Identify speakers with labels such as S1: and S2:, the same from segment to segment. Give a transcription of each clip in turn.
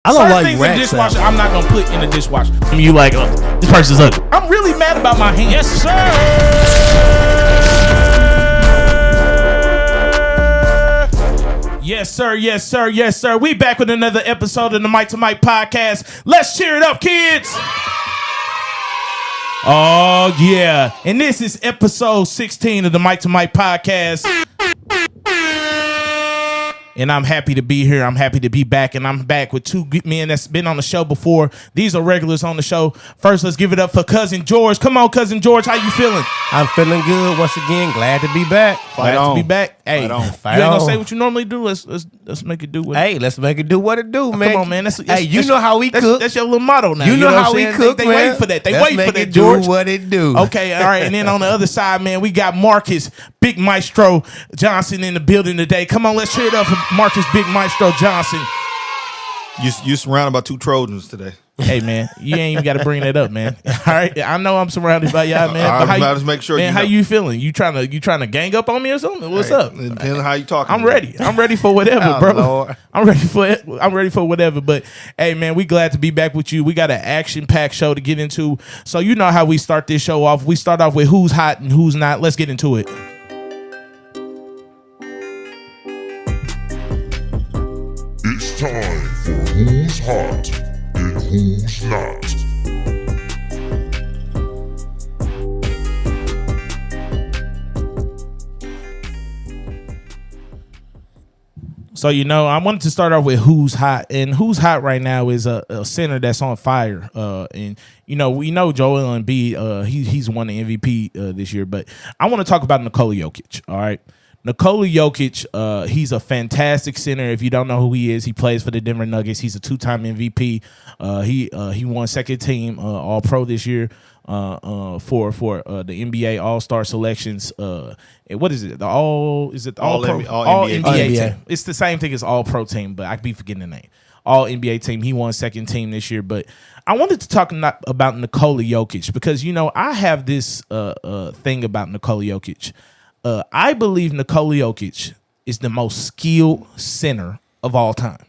S1: I don't like
S2: things in
S1: rat
S2: the dishwasher
S1: salad.
S2: I'm not gonna put in the dishwasher.
S3: You like, this person's ugly.
S2: I'm really mad about my hands.
S3: Yes, sir.
S2: Yes, sir. Yes, sir. Yes, sir. We back with another episode of the Mike to Mike podcast. Let's cheer it up, kids. Oh, yeah. And this is episode 16 of the Mike to Mike podcast. And I'm happy to be here. I'm happy to be back. And I'm back with two men that's been on the show before. These are regulars on the show. First, let's give it up for Cousin George. Come on, Cousin George. How you feeling?
S1: I'm feeling good once again. Glad to be back.
S2: Glad to be back. Hey, you ain't
S1: Fight
S2: gonna
S1: on.
S2: say what you normally do. Let's make it do what.
S1: Hey, let's make it do what it do, man.
S2: Come on, man.
S1: Hey, you know how we cook.
S2: That's your little motto now.
S1: You know
S2: what
S1: how
S2: I'm
S1: we
S2: saying?
S1: cook,
S2: They
S1: man.
S2: wait for that. They
S1: Let's
S2: wait
S1: make
S2: for that,
S1: it
S2: George.
S1: do what it do.
S2: Okay, all right. And then on the other side, man, we got Marcus Big Maestro Johnson in the building today. Come on, let's cheer it up for Marcus Big Maestro Johnson.
S4: You surrounded by two Trojans today.
S2: Hey, man, you ain't even got to bring that up, man. All right, I know I'm surrounded by y'all, man.
S4: I
S2: but
S4: was about to make sure.
S2: Man,
S4: you
S2: how
S4: know.
S2: you feeling? You trying to gang up on me or something? What's up?
S4: It depends on how you talking.
S2: I'm ready. I'm ready for whatever,
S1: Oh,
S2: bro.
S1: Lord.
S2: I'm ready for whatever. But hey, man, we glad to be back with you. We got an action-packed show to get into. So you know how we start this show off. We start off with who's hot and who's not. Let's get into it.
S5: It's time for Who's Hot and Who's Not.
S2: So, you know, I wanted to start off with who's hot. And who's hot right now is a center that's on fire. And, you know, we know Joel Embiid, he's won the MVP this year. But I want to talk about Nikola Jokic, all right? Nikola Jokic, he's a fantastic center. If you don't know who he is, he plays for the Denver Nuggets. He's a two-time MVP. He won second team All-Pro this year for the NBA All-Star selections. What is it? All All-Pro?
S4: All NBA.
S2: NBA team. It's the same thing as All-Pro team, but I be forgetting the name. All NBA team. He won second team this year. But I wanted to talk about Nikola Jokic because, you know, I have this thing about Nikola Jokic. I believe Nikola Jokic is the most skilled center of all time.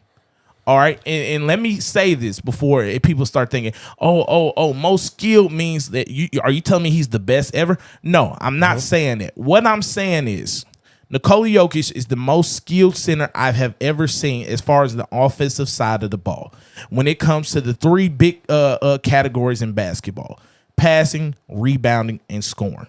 S2: All right, and let me say this before people start thinking, most skilled means that are you telling me he's the best ever? No, I'm not saying that. What I'm saying is Nikola Jokic is the most skilled center I have ever seen as far as the offensive side of the ball. When it comes to the three big categories in basketball: passing, rebounding, and scoring.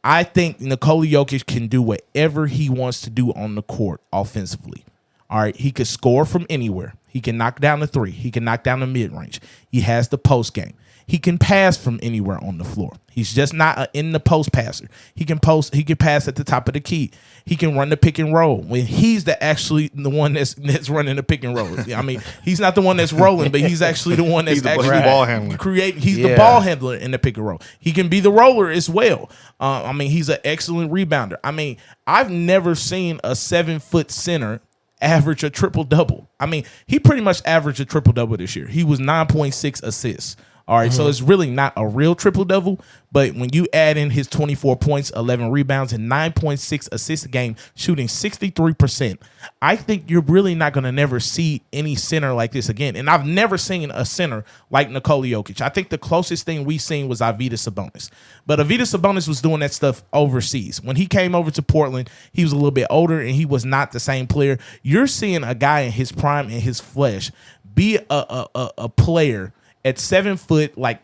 S2: I think Nikola Jokic can do whatever he wants to do on the court offensively. All right, he could score from anywhere. He can knock down the three. He can knock down the mid-range. He has the post game. He can pass from anywhere on the floor. He's just not an in the post passer. He can pass at the top of the key. He can run the pick and roll. When he's actually the one that's running the pick and roll. I mean, he's not the one that's rolling, but he's actually the one that's
S4: He's the
S2: actually
S4: ball handler.
S2: He's the ball handler in the pick and roll. He can be the roller as well. I mean, he's an excellent rebounder. I mean, I've never seen a 7-foot center average a triple-double. I mean, he pretty much averaged a triple-double this year. He was 9.6 assists. All right, so it's really not a real triple-double, but when you add in his 24 points, 11 rebounds, and 9.6 assists a game, shooting 63%, I think you're really not going to never see any center like this again. And I've never seen a center like Nikola Jokic. I think the closest thing we've seen was Arvydas Sabonis. But Arvydas Sabonis was doing that stuff overseas. When he came over to Portland, he was a little bit older, and he was not the same player. You're seeing a guy in his prime, in his flesh, be a player at 7 foot, like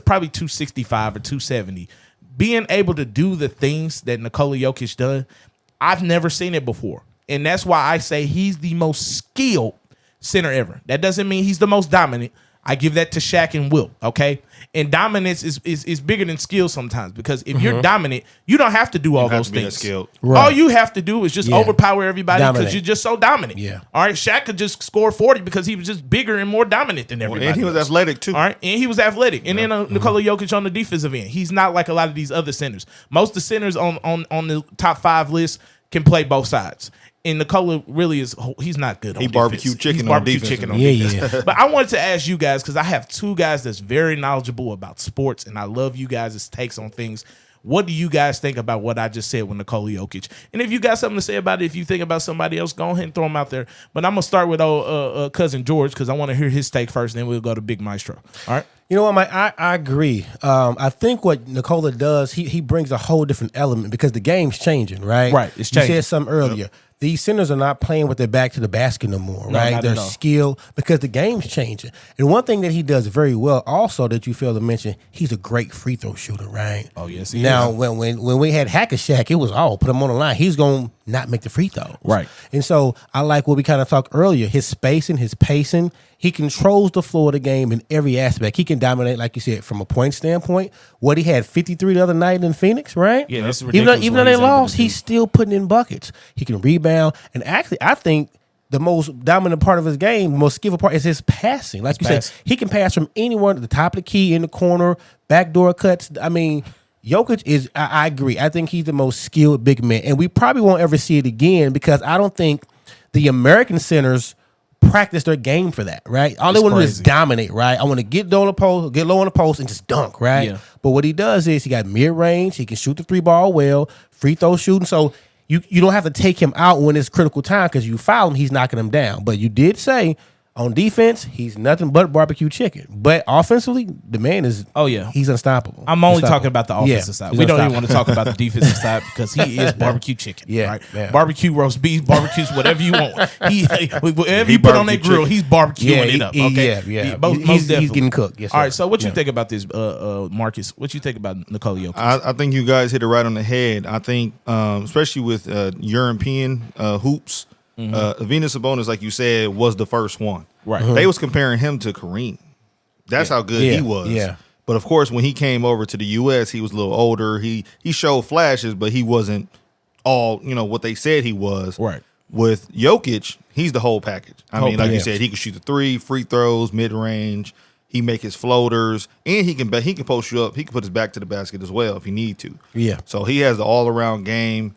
S2: probably 265 or 270, being able to do the things that Nikola Jokic done, I've never seen it before. And that's why I say he's the most skilled center ever. That doesn't mean he's the most dominant. I give that to Shaq and Wilt, okay? And dominance is bigger than skill sometimes, because if you're dominant, you don't have to do all those things.
S1: Right.
S2: All you have to do is just overpower everybody because you're just so dominant.
S1: Yeah.
S2: All right, Shaq could just score 40 because he was just bigger and more dominant than everybody.
S4: And he was athletic too.
S2: All right, and he was athletic. And then Nikola Jokic on the defensive end, he's not like a lot of these other centers. Most of the centers on the top 5 list can play both sides. And Nikola really he's not good on defense.
S4: Barbecue chicken on defense.
S2: Defense. But I wanted to ask you guys, because I have two guys that's very knowledgeable about sports, and I love you guys' takes on things. What do you guys think about what I just said with Nikola Jokic? And if you got something to say about it, if you think about somebody else, go ahead and throw them out there. But I'm gonna start with cousin George because I want to hear his take first, and then we'll go to Big Maestro. All right.
S1: You know what, Mike? I agree. I think what Nikola does, he brings a whole different element because the game's changing, right?
S2: Right, it's changing.
S1: You said something earlier. These centers are not playing with their back to the basket no more, right?
S2: not
S1: They're
S2: at all.
S1: skilled because the game's changing. And one thing that he does very well also that you fail to mention, he's a great free throw shooter, right?
S2: Oh, yes, he
S1: Now,
S2: is.
S1: when we had Hack-a-Shaq, it was all put him on the line. He's going to not make the free throws.
S2: Right.
S1: And so I like what we kind of talked earlier, his spacing, his pacing. He controls the floor of the game in every aspect. He can dominate, like you said, from a point standpoint. What he had 53 the other night in Phoenix, right?
S2: Yeah, that's
S1: Even
S2: ridiculous
S1: though
S2: what
S1: they
S2: he's able to
S1: lost,
S2: do.
S1: he's still putting in buckets. He can rebound. And actually, I think the most dominant part of his game, most skillful part, is his passing. Like you said,
S2: passing.
S1: he can pass from anywhere to the top of the key, in the corner, backdoor cuts. I mean, Jokic is, I agree. I think he's the most skilled big man. And we probably won't ever see it again because I don't think the American centers practice their game for that, right? All they want to do is
S2: crazy.
S1: dominate, right? I want to get low on the post, get low on the post, and just dunk, right?
S2: Yeah.
S1: But what he does is he got mid range, he can shoot the 3-ball well, free throw shooting. So you don't have to take him out when it's critical time because you foul him, he's knocking him down. But you did say on defense, he's nothing but barbecue chicken. But offensively, the man is he's unstoppable.
S2: I'm only
S1: Unstoppable.
S2: talking about the offensive
S1: Yeah,
S2: side.
S1: he's
S2: We don't even
S1: unstoppable.
S2: want to talk about the defensive side because he is barbecue chicken.
S1: Yeah,
S2: right?
S1: yeah.
S2: Barbecue roast beef, barbecues, whatever you want. Whatever
S4: He
S2: you put on that
S4: barbecue
S2: grill,
S4: chicken.
S2: he's barbecuing it up. Okay,
S1: Yeah.
S2: Most
S1: He's
S2: definitely.
S1: getting cooked. Yes,
S2: All
S1: sir.
S2: right. So what you
S1: Yeah.
S2: think about this, Marcus? What you think about Nikola Jokic?
S4: I think you guys hit it right on the head. I think, especially with European hoops, Venus Sabonis, like you said, was the first one.
S2: Right.
S4: They was comparing him to Kareem. That's how good
S1: Yeah,
S4: he was.
S1: yeah.
S4: But of course, when he came over to the U.S., he was a little older. He showed flashes, but he wasn't all what they said he was.
S2: Right.
S4: With Jokic, he's the whole package. I mean, like you
S1: package.
S4: said, he can shoot the three, free throws, mid range. He make his floaters, and he can post you up. He can put his back to the basket as well if he need to.
S1: Yeah.
S4: So he has the all around game.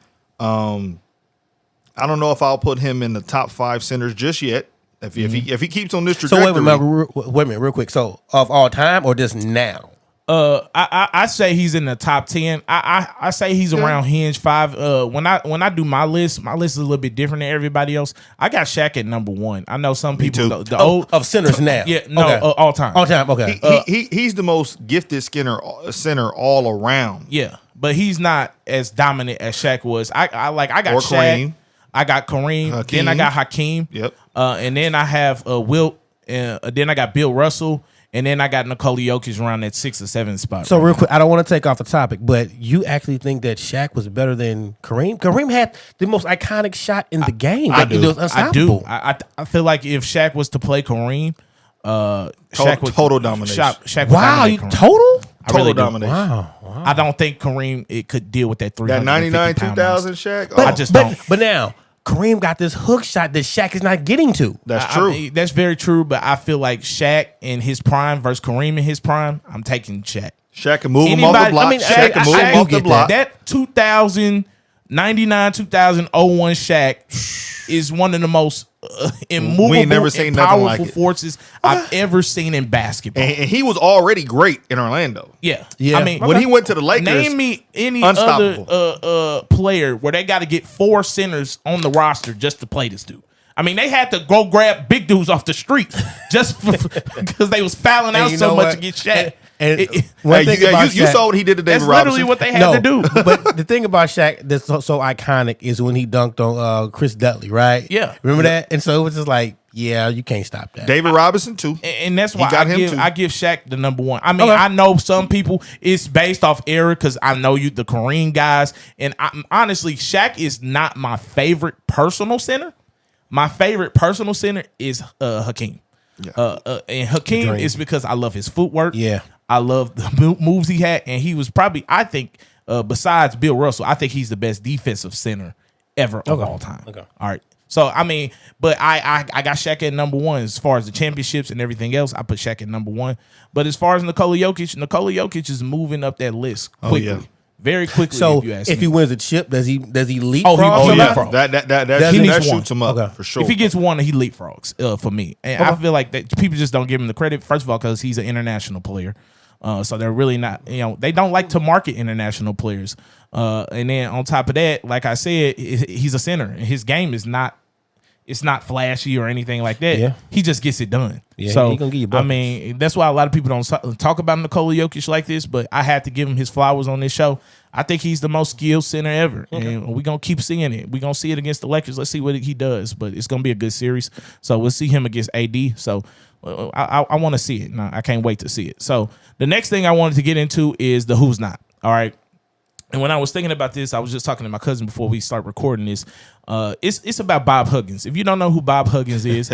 S4: I don't know if I'll put him in the top 5 centers just yet. If he keeps on this
S1: So
S4: trajectory.
S1: wait a minute, real quick. So of all time or just now?
S2: I say he's in the top 10. I say he's around hinge 5. When I do my list is a little bit different than everybody else. I got Shaq at number 1. I know some people
S4: too.
S2: the old
S1: Of centers now.
S2: yeah no
S1: Okay.
S2: all time.
S1: All time. Okay.
S4: He's the most gifted center all around.
S2: Yeah, but he's not as dominant as Shaq was. I got
S4: Or
S2: Shaq.
S4: Kareem.
S2: I got Kareem.
S4: Hakeem.
S2: Then I got Hakeem.
S4: Yep.
S2: And then I have Wilt. Then I got Bill Russell. And then I got Nikola Jokic around that 6 or 7 spot.
S1: So real quick, I don't want to take off the topic, but you actually think that Shaq was better than Kareem? Kareem had the most iconic shot in the game.
S2: I do.
S1: It was
S2: I
S1: unstoppable.
S2: do. I feel like if Shaq was to play Kareem, Shaq would
S4: total domination.
S2: Shaq would
S1: Wow,
S2: dominate
S1: you
S2: Kareem.
S1: total?
S2: I really
S4: Total
S2: do.
S4: domination.
S1: Wow.
S2: I don't think Kareem could deal with that 350
S4: That 99
S2: pound
S4: 2000
S2: monster.
S4: Shaq.
S2: I just don't.
S1: But now Kareem got this hook shot that Shaq is not getting to.
S4: That's
S2: I
S4: true.
S2: mean, that's very true, but I feel like Shaq in his prime versus Kareem in his prime, I'm taking Shaq.
S4: Shaq can move him off the block. Shaq can move him off the block.
S2: That 2000, 99, 2000, 01 Shaq is one of the most immovable
S4: We ain't never seen
S2: and
S4: nothing
S2: powerful
S4: like it.
S2: forces I've ever seen in basketball.
S4: and he was already great in Orlando.
S2: Yeah.
S1: Yeah.
S2: I mean,
S4: When he went to the Lakers,
S2: name me any
S4: unstoppable.
S2: other player where they got to get 4 centers on the roster just to play this dude. I mean, they had to go grab big dudes off the street just because they was fouling out
S1: you
S2: so
S1: know
S2: much
S1: what?
S2: to get Shaq.
S1: And
S2: One
S1: thing
S4: you
S1: about Shaq-
S4: saw what he did to David
S2: That's
S4: Robinson.
S2: literally what they had to do.
S1: But the thing about Shaq that's so iconic is when he dunked on Chris Dudley, right?
S2: Yeah.
S1: Remember that? And so it was just like, yeah, you can't stop that.
S4: David Robinson too.
S2: And that's why
S4: got him too.
S2: I give Shaq the number 1. I mean,
S1: Okay.
S2: I know some people it's based off era because I know you the Kareem guys, and honestly, Shaq is not my favorite personal center. My favorite personal center is Hakeem.
S4: Yeah.
S2: And Hakeem
S1: Dream.
S2: is because I love his footwork.
S1: Yeah.
S2: I love the moves he had, and he was probably, I think, besides Bill Russell, I think he's the best defensive center ever of all time.
S1: Okay.
S2: All right. So I mean, but I got Shaq at number 1 as far as the championships and everything else. I put Shaq at number 1. But as far as Nikola Jokic is moving up that list quickly,
S4: yeah.
S2: very quickly.
S1: So
S2: if you ask
S1: if
S2: me.
S1: he wins a chip, does he leapfrog?
S2: Oh,
S1: somebody?
S2: leapfrog.
S4: That
S2: He needs
S4: shoots him up
S1: Okay.
S4: for sure.
S2: If he gets 1, he leapfrogs for me. And I feel like that people just don't give him the credit. First of all, because he's an international player. So they're really not, they don't like to market international players. And then on top of that, like I said, he's a center. And his game is not. It's not flashy or anything like that.
S1: Yeah.
S2: He just gets it done.
S1: Yeah,
S2: so
S1: he gonna give you
S2: I
S1: buckets.
S2: mean, that's why a lot of people don't talk about Nikola Jokic like this. But I had to give him his flowers on this show. I think he's the most skilled center ever, and we're gonna keep seeing it. We're gonna see it against the Lakers. Let's see what he does. But it's gonna be a good series. So we'll see him against AD. So I want to see it. No, I can't wait to see it. So the next thing I wanted to get into is the who's not. All right. And when I was thinking about this, I was just talking to my cousin before we start recording this. It's about Bob Huggins. If you don't know who Bob Huggins is,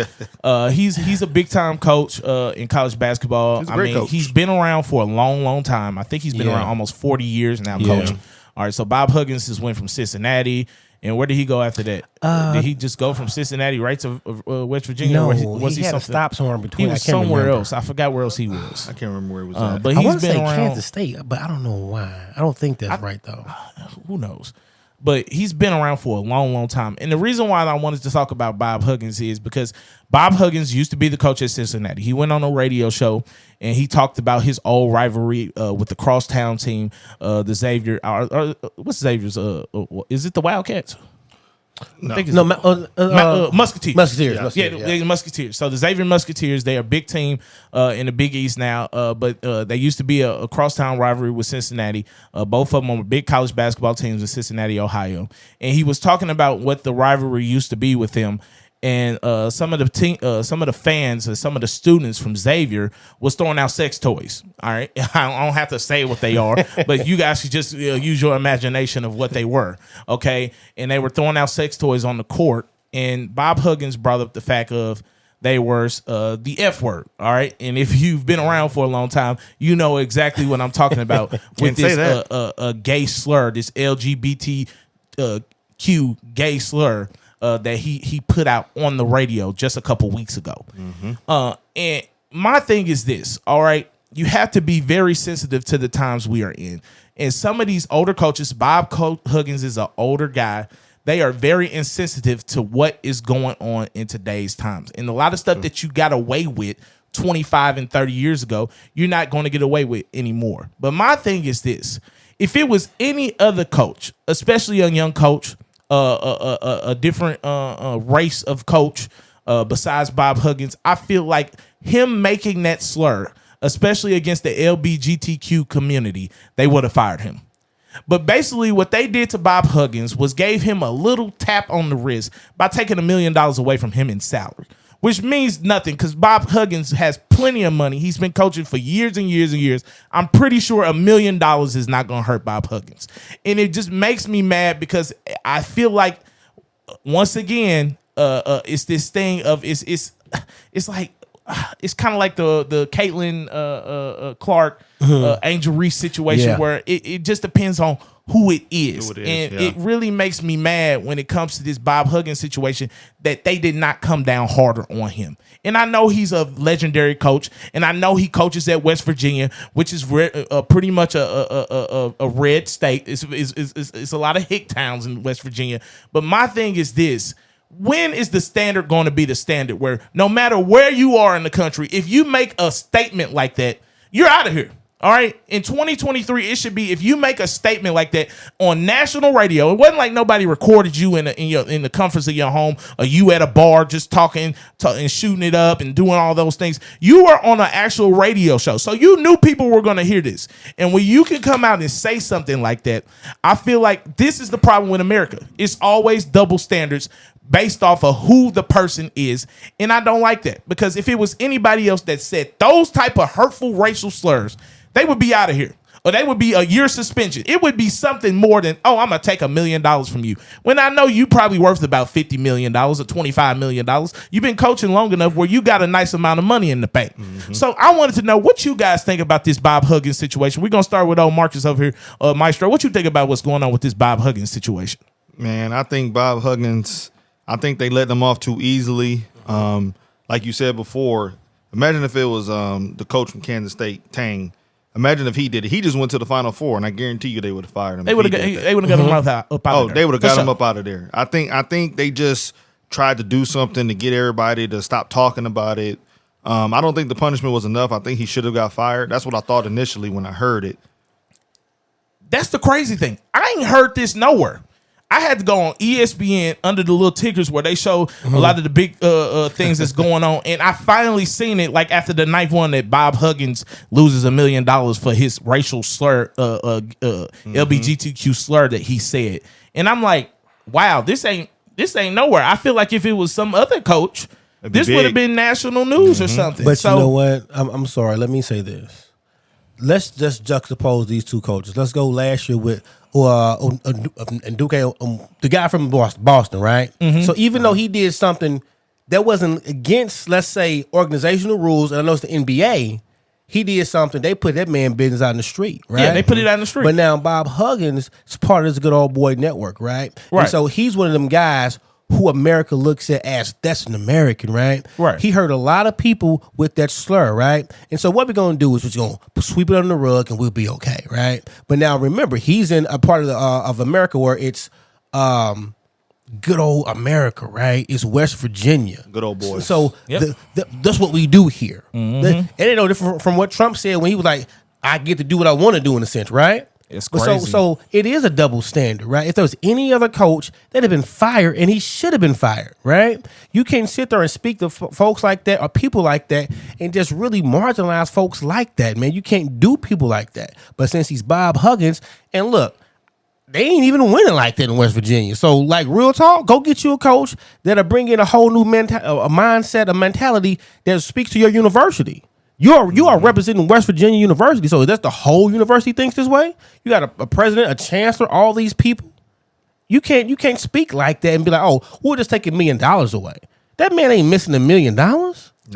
S2: he's a big time coach in college basketball.
S4: He's a great coach.
S2: He's been around for a long, long time. I think he's been around almost 40 years now, coaching. All right, so Bob Huggins just went from Cincinnati. And where did he go after that? Did he just go from Cincinnati right to West Virginia?
S1: No,
S2: was
S1: he had to stop somewhere in between.
S2: He was somewhere else. I forgot where else he was.
S4: I can't remember where it was at.
S2: But
S1: I
S2: he's
S1: want to
S2: been
S1: say
S2: around.
S1: Kansas State, but I don't know why. I don't think that's right though.
S2: Who knows? But he's been around for a long, long time. And the reason why I wanted to talk about Bob Huggins is because Bob Huggins used to be the coach at Cincinnati. He went on a radio show and he talked about his old rivalry with the crosstown team, the Xavier. What's Xavier's? Is it the Wildcats?
S4: No.
S2: Musketeers.
S1: Musketeers.
S2: Yeah, Musketeers. So the Xavier Musketeers, they're a big team in the Big East now, but they used to be a crosstown rivalry with Cincinnati. Both of them are big college basketball teams in Cincinnati, Ohio. And he was talking about what the rivalry used to be with them. And some of the fans and some of the students from Xavier was throwing out sex toys. All right, I don't have to say what they are, but you guys should just use your imagination of what they were. Okay, and they were throwing out sex toys on the court. And Bob Huggins brought up the fact of they were the F word. All right, and if you've been around for a long time, you know exactly what I'm talking about with this gay slur, this LGBTQ gay slur. That he put out on the radio just a couple weeks ago. And my thing is this, all right, you have to be very sensitive to the times we are in. And some of these older coaches, Bob Huggins is an older guy. They are very insensitive to what is going on in today's times. And a lot of stuff that you got away with 25 and 30 years ago, you're not going to get away with anymore. But my thing is this, if it was any other coach, especially a young coach, a different race of coach besides Bob Huggins, I feel like him making that slur, especially against the LGBTQ community, they would have fired him. But basically what they did to Bob Huggins was gave him a little tap on the wrist by taking $1 million away from him in salary, which means nothing because Bob Huggins has plenty of money. He's been coaching for years and years and years. I'm pretty sure $1 million is not going to hurt Bob Huggins. And it just makes me mad because I feel like, once again, it's this thing of it's like, it's kind of like the Caitlin Clark, Angel Reese situation where it just depends on who it is. It really makes me mad when it comes to this Bob Huggins situation that they did not come down harder on him. And I know he's a legendary coach, and I know he coaches at West Virginia, which is pretty much a red state. It's a lot of hick towns in West Virginia. But my thing is this. When is the standard going to be the standard where no matter where you are in the country, if you make a statement like that, you're out of here? All right. In 2023, it should be if you make a statement like that on national radio. It wasn't like nobody recorded you in the comforts of your home, or you at a bar just talking and shooting it up and doing all those things. You were on an actual radio show, so you knew people were going to hear this. And when you can come out and say something like that, I feel like this is the problem with America. It's always double standards based off of who the person is. And I don't like that, because if it was anybody else that said those type of hurtful racial slurs, they would be out of here, or they would be a year suspension. It would be something more than, oh, I'm going to take $1 million from you. When I know you probably worth about $50 million or $25 million. You've been coaching long enough where you got a nice amount of money in the bank. So I wanted to know what you guys think about this Bob Huggins situation. We're going to start with old Marcus over here. Maestro, what you think about what's going on with this Bob Huggins situation?
S4: Man, I think Bob Huggins, I think they let them off too easily. Like you said before, imagine if it was the coach from Kansas State, Tang. Imagine if he did it. He just went to the Final Four, and I guarantee you they would have fired him.
S2: They would have got him up out of there.
S4: They would have got him up out of there. I think they just tried to do something to get everybody to stop talking about it. I don't think the punishment was enough. I think he should have got fired. That's what I thought initially when I heard it.
S2: That's the crazy thing. I ain't heard this nowhere. I had to go on ESPN under the little tickers where they show a lot of the big things that's going on, and I finally seen it like after the ninth one that Bob Huggins loses $1 million for his racial slur, LGBTQ slur that he said, and I'm like, wow, this ain't nowhere. I feel like if it was some other coach, this would have been national news or something.
S1: But
S2: so,
S1: you know what? I'm sorry. Let me say this. Let's just juxtapose these two coaches. Let's go last year with the guy from Boston, right?
S2: Mm-hmm.
S1: So even though he did something that wasn't against, let's say, organizational rules, and I know it's the NBA, he did something. They put that man business out in the street, right?
S2: Yeah, they put it out in the street.
S1: But now Bob Huggins is part of this good old boy network, right?
S2: Right.
S1: And so he's one of them guys who America looks at as that's an American, right?
S2: Right.
S1: He hurt a lot of people with that slur, right? And so what we're gonna do is we're gonna sweep it under the rug and we'll be okay, right? But now remember, he's in a part of the of America where it's good old America, right? It's West Virginia,
S4: Good old boys.
S1: So
S2: Yep.
S1: that's what we do here. It ain't no different from what Trump said when he was like, "I get to do what I want to do," in a sense, right?
S2: It's
S1: But
S2: crazy.
S1: So it is a double standard, right? If there was any other coach that had been fired, and he should have been fired, right? You can't sit there and speak to folks like that or people like that and just really marginalize folks like that, man. You can't do people like that. But since he's Bob Huggins, and look, they ain't even winning like that in West Virginia. So, like, real talk, go get you a coach that'll bring in a whole new mindset, a mentality that speaks to your university. You are representing West Virginia University, so that's the whole university thinks this way. You got a president, a chancellor, all these people. You can't speak like that and be like, oh, we'll just take $1 million away. That man ain't missing $1 million.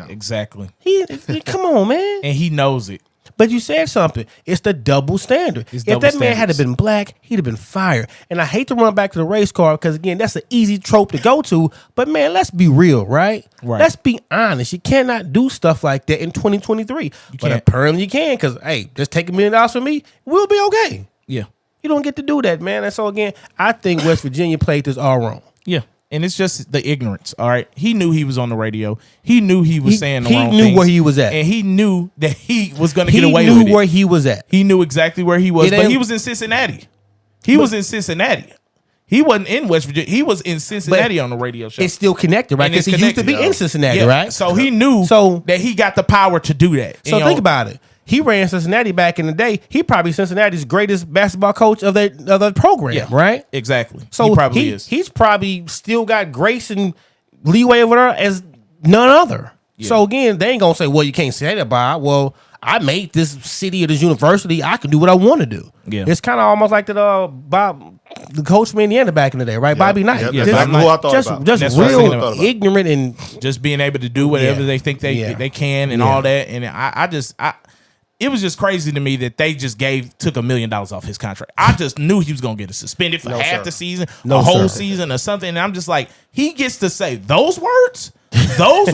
S2: exactly,
S1: He come on, man.
S2: and he knows it.
S1: But you said something. It's the double standard.
S2: It's
S1: If
S2: double
S1: that man had
S2: standards.
S1: been black, he'd have been fired. And I hate to run back to the race car because, again, that's an easy trope to go to. But, man, let's be real, right?
S2: Right.
S1: Let's be honest. You cannot do stuff like that in 2023. But
S2: can't.
S1: apparently you can because, hey, just take $1 million from me. We'll be okay.
S2: Yeah,
S1: You don't get to do that, man. And so, again, I think West Virginia played this all wrong.
S2: yeah. And it's just the ignorance. All right, he knew he was on the radio. He knew he was saying the
S1: he
S2: wrong
S1: knew
S2: things,
S1: where he was at.
S2: and he knew that he was going to
S1: He
S2: get away
S1: knew
S2: with
S1: where
S2: it.
S1: he was at.
S2: He knew exactly where he was,
S1: It
S2: but
S1: ain't-
S2: he was in Cincinnati. He was in Cincinnati. He wasn't in West Virginia. He was in Cincinnati on the radio show.
S1: It's still connected, right?
S2: And
S1: Because
S2: it's
S1: he used to be
S2: connected,
S1: in Cincinnati,
S2: Yeah,
S1: right?
S2: So he knew that he got the power to do that.
S1: So
S2: You
S1: think
S2: know,
S1: about it. He ran Cincinnati back in the day. He probably Cincinnati's greatest basketball coach of the program,
S2: Yeah,
S1: right?
S2: Exactly.
S1: So
S2: he probably is.
S1: He's probably still got grace and leeway over there as none other.
S2: Yeah.
S1: So again, they ain't gonna say, "Well, you can't say that, Bob." Well, I made this city or this university. I can do what I want to do.
S2: Yeah.
S1: It's kind of almost like that. Bob, the coach from Indiana back in the day, right? Bobby Knight.
S4: Yep,
S2: that's
S1: Just,
S2: who I
S4: thought
S1: just,
S4: about.
S1: just
S2: That's what I was
S1: real
S2: thinking about.
S1: ignorant and
S2: Just being able to do whatever
S1: Yeah.
S2: they think
S1: Yeah.
S2: they can and
S1: Yeah.
S2: all that. And it was just crazy to me that they just took $1 million off his contract. I just knew he was gonna get suspended for half
S1: sir.
S2: the season,
S1: No,
S2: a whole
S1: sir.
S2: season or something. And I'm just like, he gets to say those words on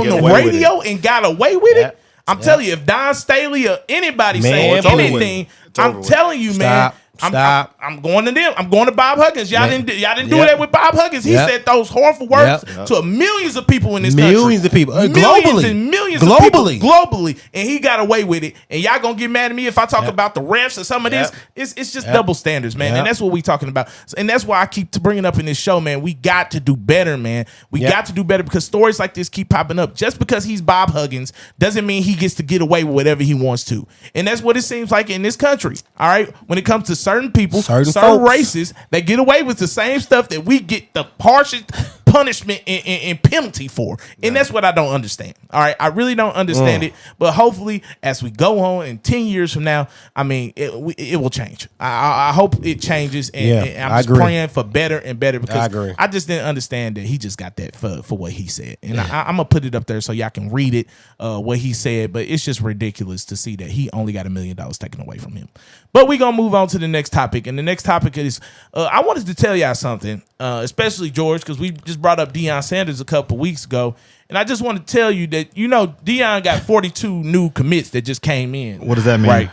S4: Get
S2: the
S4: away with
S2: radio and got away with
S1: Yeah.
S2: it. I'm telling you, if Don Staley or anybody
S1: Man,
S2: saying
S1: it's over with.
S2: anything,
S4: It's over
S2: I'm
S4: with.
S2: telling you, man.
S1: Stop.
S2: I'm going to them. I'm going to Bob Huggins. Y'all
S1: Man.
S2: didn't do
S1: Yep.
S2: that with Bob Huggins. He
S1: Yep.
S2: said those horrible words
S1: Yep.
S2: to millions of people in this country.
S1: Millions of people.
S2: Millions
S1: Globally.
S2: and millions
S1: Globally.
S2: of people globally, and he got away with it. And y'all gonna get mad at me if I talk about the refs or some of
S1: Yep.
S2: this? It's just
S1: Yep.
S2: double standards, man.
S1: Yep.
S2: And that's what we talking about. And that's why I keep bringing up in this show, man. We got to do better, man. We
S1: Yep.
S2: got to do better because stories like this keep popping up. Just because he's Bob Huggins doesn't mean he gets to get away with whatever he wants to. And that's what it seems like in this country. All right, when it comes to certain people,
S1: Certain
S2: certain
S1: folks.
S2: races, they get away with the same stuff that we get the harshest punishment and penalty for. And that's what I don't understand. All right, I really don't understand it. But hopefully, as we go on in 10 years from now, I mean, it will change. I hope it changes. And,
S1: Yeah,
S2: and I'm
S1: I
S2: just
S1: agree.
S2: praying for better and better because
S1: I agree.
S2: I just didn't understand that he just got that for what he said. And I'm going to put it up there so y'all can read it, what he said. But it's just ridiculous to see that he only got $1 million taken away from him. But we're going to move on to the next topic. And the next topic is, I wanted to tell y'all something, especially George, because we just brought up Deion Sanders a couple weeks ago. And I just want to tell you that, Deion got 42 new commits that just came in.
S4: What does that mean?
S2: Right.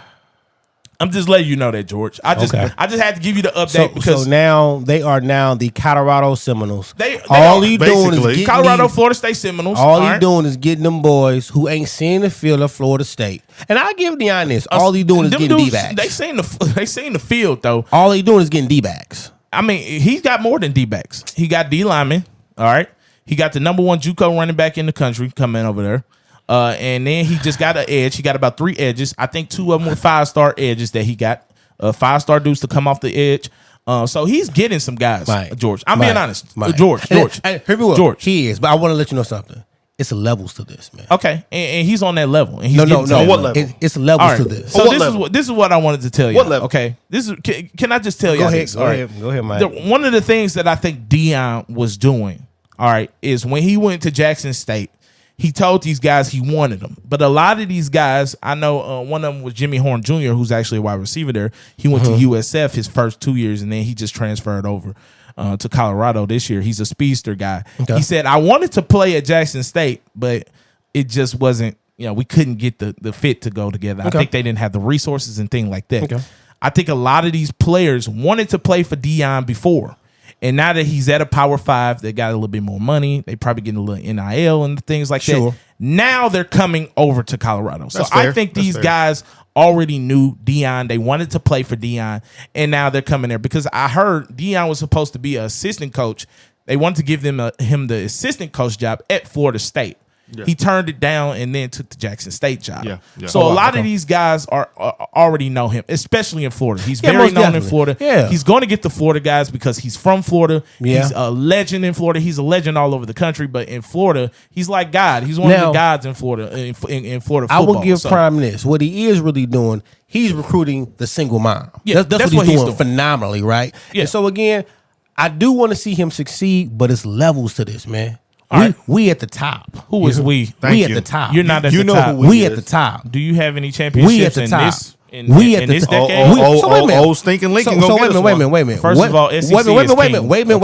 S2: I'm just letting you know that, George. I just had to give you the update because
S1: so now they are the Colorado Seminoles.
S2: They
S1: all
S2: are,
S1: he doing is getting
S2: Colorado, Florida State Seminoles.
S1: All he doing is getting them boys who ain't seen the field of Florida State. And I give Deion this. All he doing is getting D-backs.
S2: They seen the field though.
S1: All he doing is getting D-backs.
S2: I mean, he's got more than D-backs. He got D linemen. All right. He got the number 1 JUCO running back in the country coming over there. And then he just got an edge. He got about 3 edges. I think 2 of them were 5-star edges that he got. 5-star dudes to come off the edge. So he's getting some guys, George. I'm being honest. George.
S1: George. He is, but I want to let you know something. It's levels to this, man.
S2: Okay. And he's on that level. And he's
S1: no.
S4: What level?
S1: It's levels to this.
S2: So this is what I wanted to tell you.
S4: What level?
S2: Okay. Can I just tell you?
S1: Go ahead, Mike.
S2: One of the things that I think Deion was doing, all right, is when he went to Jackson State, he told these guys he wanted them. But a lot of these guys, I know one of them was Jimmy Horn Jr., who's actually a wide receiver there. He went to USF his first 2 years, and then he just transferred over to Colorado this year. He's a speedster guy. Okay. He said, I wanted to play at Jackson State, but it just wasn't, we couldn't get the fit to go together. I think they didn't have the resources and things like that. Okay. I think a lot of these players wanted to play for Deion before. And now that he's at a Power 5, they got a little bit more money. They probably getting a little NIL and things like that. Now they're coming over to Colorado. So I think these guys already knew Deion. They wanted to play for Deion, and now they're coming there because I heard Deion was supposed to be an assistant coach. They wanted to give him the assistant coach job at Florida State. Yeah. He turned it down and then took the Jackson State job. Yeah. So a lot of these guys are already know him, especially in Florida. He's very known in Florida. Yeah. He's going to get the Florida guys because he's from Florida. Yeah. He's a legend in Florida. He's a legend all over the country, but in Florida, he's like God. He's one of the gods in Florida in Florida football.
S1: I will give Prime this. What he is really doing, he's recruiting the single mom. Yeah, that's what he's doing phenomenally, right? Yeah. And so again, I do want to see him succeed, but it's levels to this, man. We at the top.
S2: Who is we?
S1: We at the top.
S2: You're not at the top.
S1: We at the top.
S2: Do you have any championships
S1: we at the top.
S2: in this decade?
S4: Old stinking Lincoln.
S1: So wait a minute.
S2: First of all, SEC
S1: wait a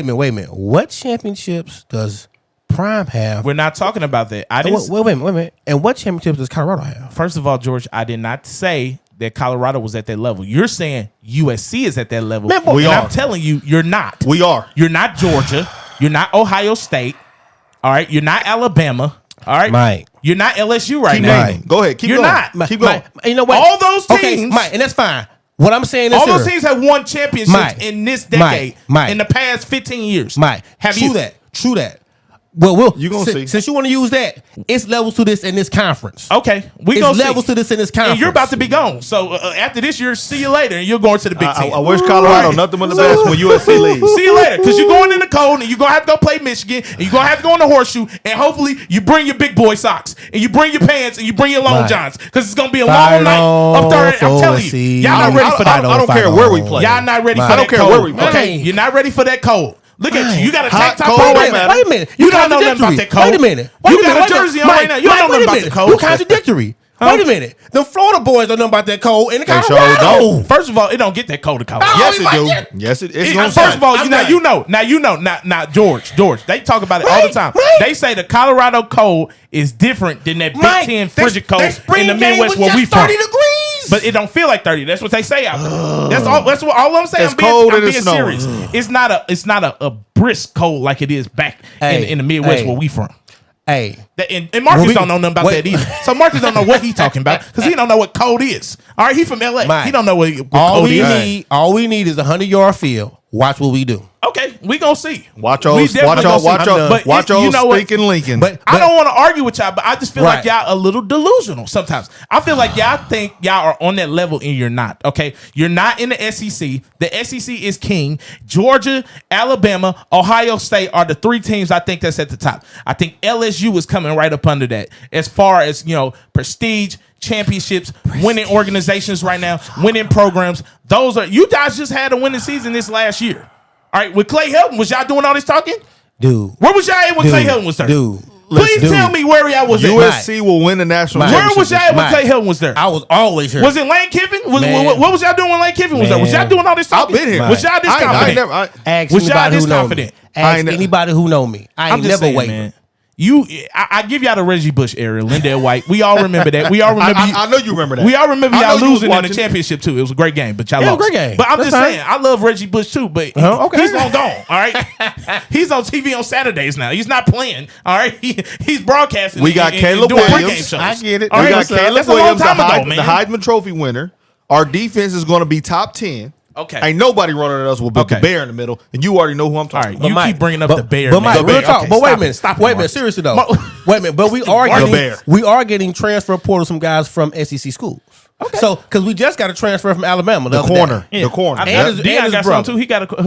S1: minute. What championships does Prime have?
S2: We're not talking about that.
S1: Wait a minute. And what championships does Colorado have?
S2: First of all, George, I did not say that Colorado was at that level. You're saying USC is at that level.
S4: Man, we are.
S2: I'm telling you, you're not.
S4: We are.
S2: You're not Georgia. You're not Ohio State. All right, you're not Alabama. All right,
S1: Mike.
S2: You're not LSU right now.
S1: Mike.
S4: Go ahead, keep
S2: you're
S4: going.
S2: Not.
S4: Keep going.
S1: You know what?
S2: All those teams,
S1: okay, Mike, and that's fine. What I'm saying is,
S2: all those teams have won championships in this decade, in the past 15 years.
S1: Mike, true that. Well,
S4: you gonna see.
S1: Since you want to use that, it's levels to this in this conference.
S2: Okay,
S1: it's levels to this in this conference.
S2: And you're about to be gone. So after this year, see you later, and you're going to the Big Ten.
S4: I wish Colorado nothing but the best when USC leaves.
S2: See you later, because you're going in the cold, and you're gonna have to go play Michigan, and you're gonna have to go in the horseshoe, and hopefully you bring your big boy socks, and you bring your pants, and you bring your long johns, because it's gonna be a long night up there. I'm telling you, y'all not ready for that.
S4: I don't care where we play.
S2: Y'all not ready for that. I don't care where we play. Okay, you're not ready for that cold. Look at you. You got a tank top on right now.
S1: Wait a minute.
S2: You don't know nothing about that cold.
S1: Wait a minute.
S2: You got a jersey on right now. You don't know nothing about the cold.
S1: You contradictory. Wait a minute. The Florida boys don't know about that cold in the Colorado.
S2: First of all, it don't get that cold in Colorado.
S4: Yes, it do. Yes, it's
S2: first of all, you know. Now, George. They talk about it all the time. They say the Colorado cold is different than that Big Ten frigid cold in the Midwest where we from.
S1: 30 degrees.
S2: But it don't feel like 30. That's what they say out there. That's all I'm saying.
S4: It's cold
S2: I'm
S4: and
S2: being
S4: it's
S2: serious. It's not a brisk cold like it is back in the Midwest where we from.
S1: Hey,
S2: and Marcus don't know nothing about that either. So Marcus don't know what he's talking about because he don't know what cold is. All right, he from LA. He don't know what cold is.
S1: All we need is a 100-yard field. Watch what we do.
S2: Okay, we gonna see.
S4: Watch old stinking Lincoln.
S2: But I don't want to argue with y'all, but I just feel like y'all a little delusional sometimes. I feel like y'all think y'all are on that level and you're not. Okay, you're not in the SEC. The SEC is king. Georgia, Alabama, Ohio State are the 3 teams I think that's at the top. I think LSU is coming right up under that as far as prestige. Championships, winning organizations right now, winning programs. Those are you guys just had a winning season this last year. All right, with Clay Helton, was y'all doing all this talking?
S1: Dude.
S2: Where was y'all at when Clay Helton was there?
S1: Dude.
S2: Please tell me where y'all was at.
S4: USC will win the national championship.
S2: Where was y'all at when Clay Helton was there?
S1: I was always here.
S2: Was it Lane Kiffin? What was y'all doing when Lane Kiffin was there? Was y'all doing all this talking?
S4: I've been here.
S2: Was y'all this confident?
S1: Ask anybody who know me. Ask anybody who know me. I ain't never waiting.
S2: I give y'all the Reggie Bush era, Lindell White. We all remember that. We all remember.
S4: I know you remember that.
S2: We all remember
S4: I
S2: y'all
S4: know you was
S2: losing in the
S4: watching.
S2: championship too. It was a great game, but y'all
S1: Yeah,
S2: lost.
S1: great game.
S2: But I'm
S1: That's
S2: just
S1: fine.
S2: saying, I love Reggie Bush too. But
S1: Okay.
S2: he's long gone. All right, he's on TV on Saturdays now. He's not playing. All right, he's broadcasting.
S4: We got
S2: and
S4: Caleb
S2: doing
S4: Williams.
S2: pregame shows.
S1: I get it.
S2: All
S4: We
S2: right,
S4: got Caleb
S2: that's a long
S4: Williams,
S2: time ago,
S4: the
S2: man.
S4: Heisman Trophy winner. Our defense is going to be top 10.
S2: Okay.
S4: Ain't nobody running at us with
S2: Okay.
S4: the bear in the middle, and you already know who I'm
S2: All
S4: talking
S2: right,
S4: about.
S2: you keep bringing up the bear.
S1: But
S2: man.
S1: Mike,
S4: The
S1: real
S4: bear.
S1: talk.
S2: Okay,
S1: But wait a
S2: stop
S1: minute.
S2: it. Stop it,
S1: Wait a minute.
S2: Marcus.
S1: Seriously though.
S2: Mar-
S1: Wait a minute. But we are
S2: The
S1: getting
S4: bear.
S1: transfer portal some guys from SEC schools. Okay. So because we just got a transfer from Alabama.
S4: The
S1: other
S4: corner.
S1: day.
S4: The corner.
S2: I
S1: And
S2: think
S1: his-
S2: Deion
S1: and his
S2: got some
S1: brother.
S2: too.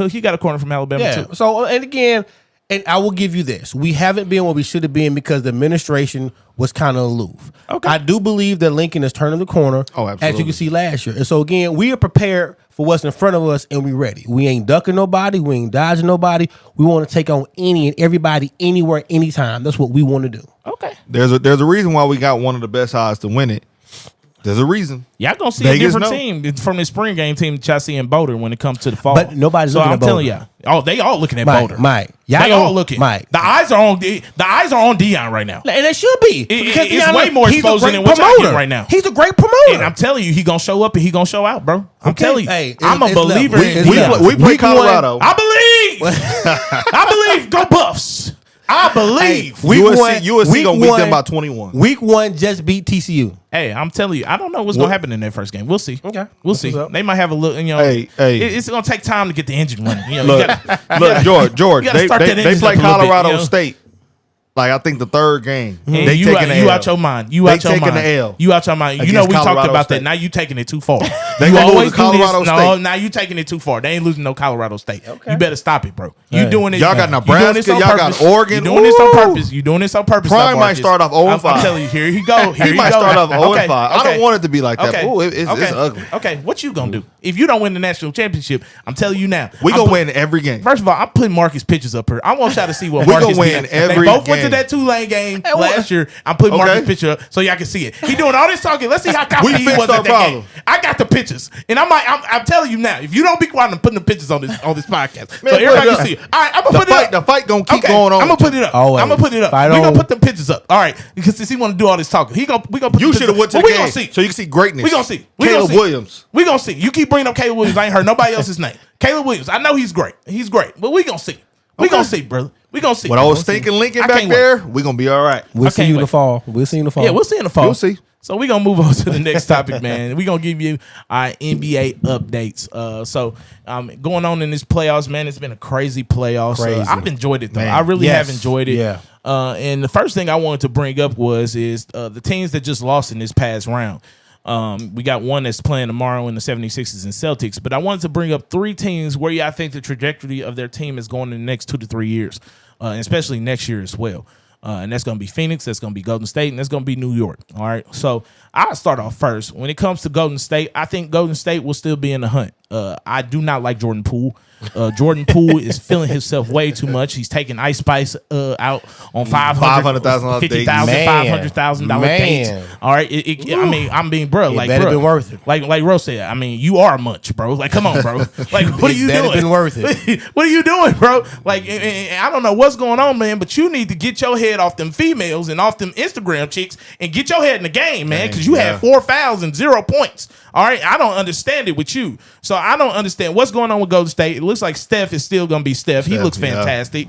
S2: He got a corner from Alabama
S1: Yeah.
S2: too.
S1: So and again, and I will give you this: we haven't been what we should have been because the administration was kind of aloof.
S2: Okay.
S1: I do believe that Lincoln is turning the corner.
S4: Oh,
S1: as you
S4: absolutely.
S1: can see last year. And so again, we are prepared for what's in front of us, and we ready. We ain't ducking nobody. We ain't dodging nobody. We want to take on any and everybody, anywhere, anytime. That's what we want to do.
S2: Okay.
S4: There's a reason why we got one of the best odds to win it. There's a reason.
S2: Y'all gonna see
S4: Vegas
S2: a different
S4: know.
S2: team from the spring game team that y'all see in Boulder when it comes to the fall.
S1: But nobody's
S2: so
S1: looking
S2: I'm
S1: at
S2: telling
S1: Boulder.
S2: y'all. Oh, they all looking at Boulder.
S1: Mike,
S2: They
S1: y'all
S2: all looking.
S1: Mike.
S2: The eyes are on Deion right now.
S1: And it should be.
S2: It's
S1: Deion,
S2: way more
S1: he's a
S2: exposing
S1: great
S2: than what y'all
S1: promoter
S2: getting right now.
S1: He's a great promoter.
S2: And I'm telling you, he gonna show up and he gonna show out, bro. I'm
S1: Okay.
S2: telling you.
S1: Hey,
S2: I'm a
S1: it's
S2: believer
S1: level.
S2: in
S1: It's
S4: We
S2: Deion.
S1: level.
S4: play, we play
S1: Week one-
S4: Colorado.
S2: I believe. I believe. Go Buffs. I believe.
S1: Week
S4: USC,
S1: one-
S4: USC
S1: week
S4: gonna beat
S1: one-
S4: them by 21.
S1: Week 1 just beat TCU.
S2: Hey, I'm telling you, I don't know what's gonna happen in that first game. We'll see.
S1: Okay.
S2: We'll
S1: That's
S2: see.
S1: what's up.
S2: They might have a look. You know,
S4: Hey.
S2: it's gonna take time to get the engine running. You know,
S4: Look, George,
S2: you gotta
S4: they
S2: start that
S4: they
S2: engine
S4: play
S2: up a little bit,
S4: Colorado
S2: you know?
S4: State. Like I think the third game.
S2: And
S4: They
S2: you
S4: taking the L.
S2: out your mind. You
S4: They
S2: out your
S4: taking
S2: mind.
S4: the L.
S2: You out your mind. You
S4: against
S2: know we talked
S4: Colorado
S2: about
S4: State.
S2: that. Now you taking it too far.
S4: They
S2: you
S4: gonna lose
S2: always
S4: to
S2: do this.
S4: Colorado
S2: No,
S4: State.
S2: now you taking it too far. They ain't losing no Colorado State.
S1: Okay.
S2: You better stop it, bro. You
S1: Hey.
S2: doing this?
S4: Y'all got
S2: you doing
S4: Nebraska,
S2: this on
S4: y'all got
S2: purpose.
S4: Oregon.
S2: You doing this on
S4: Ooh.
S2: purpose. You doing this on purpose.
S4: Prime
S2: though,
S4: might
S2: Marcus.
S4: start off 0-5.
S2: I'm telling you, here he go. Here
S4: He
S2: he
S4: might
S2: go.
S4: start off 0-5.
S2: Okay,
S4: I
S2: okay.
S4: don't want it to be like that.
S2: Okay.
S4: Ooh, it's ugly.
S2: Okay, what you gonna do if you don't win the national championship? I'm telling you now.
S4: We
S2: I'm
S4: gonna
S2: put-
S4: win every game.
S2: First of all, I'm putting Marcus pictures up here. I want y'all to see what
S4: We
S2: Marcus
S4: gonna win
S2: did.
S4: every
S2: They both went to
S4: game.
S2: that Tulane game last year. I'm putting Marcus
S4: Okay.
S2: picture up so y'all can see it. He doing all this talking. Let's see how
S4: We
S2: confident he
S4: fixed
S2: was
S4: our
S2: at that
S4: problem.
S2: game. I got the pictures, and I'm telling you now. If you don't be quiet, I'm putting the pictures on this podcast
S4: Man,
S2: so everybody
S4: put it
S2: can
S4: up.
S2: see it. All right, I'm gonna put it up.
S4: The fight gonna keep
S2: Okay,
S4: going on.
S2: I'm gonna put it up.
S1: Always.
S2: I'm gonna put it up.
S1: Fight
S2: We're gonna
S1: on.
S2: put the pictures up. All right, because since he want to do all this talking, we gonna put.
S4: You
S2: the
S4: should have
S2: pictures
S4: went to
S2: up.
S4: the
S2: But we
S4: game
S2: gonna see.
S4: so you can see greatness.
S2: We gonna see. We
S4: Caleb
S2: gonna see.
S4: Williams.
S2: We gonna see. You keep bringing up Caleb Williams. I ain't heard nobody else's name. Caleb Williams. I know he's great. He's great. But we gonna see. We
S4: Okay.
S2: gonna see, brother. We gonna see.
S4: When I was
S2: We'll see.
S4: thinking Lincoln
S2: I
S4: back
S2: can't wait.
S4: there, we gonna be all right.
S1: We'll see
S2: can't
S1: you in the
S2: wait.
S1: fall. We'll see you in the fall.
S2: Yeah, we'll see in the fall.
S4: You'll see.
S2: So we're gonna move on to the next topic, man. We're gonna give you our NBA updates. Going on in this playoffs, man, it's been a crazy playoffs.
S1: Crazy.
S2: I've enjoyed it though.
S4: Man.
S2: I really
S1: Yes.
S2: have enjoyed it.
S1: Yeah.
S2: And the first thing I wanted to bring up is the teams that just lost in this past round. We got one that's playing tomorrow in the 76ers and Celtics, but I wanted to bring up three teams where I think the trajectory of their team is going in the next 2 to 3 years, especially next year as well. And that's going to be Phoenix, that's going to be Golden State, and that's going to be New York. All right. So I'll start off first. When it comes to Golden State, I think Golden State will still be in the hunt. I do not like Jordan Poole. Jordan Poole is feeling himself way too much. He's taking Ice Spice out on $500,000,
S4: dates.
S2: $50,000, $500,000
S1: Man.
S2: dates. All right. I mean, I'm being bro. Like,
S1: better
S2: bro,
S1: been worth it.
S2: Like Rose said, I mean, you are much, bro. Like, come on, bro. Like, what are you
S1: better
S2: doing?
S1: been worth it.
S2: What are you doing, bro? Like, and I don't know what's going on, man, but you need to get your head off them females and off them Instagram chicks and get your head in the game, man, because you had 4 fouls and 0 points. All right, I don't understand it with you. So I don't understand what's going on with Golden State. It looks like Steph is still going to be Steph. He looks
S4: yeah.
S2: fantastic.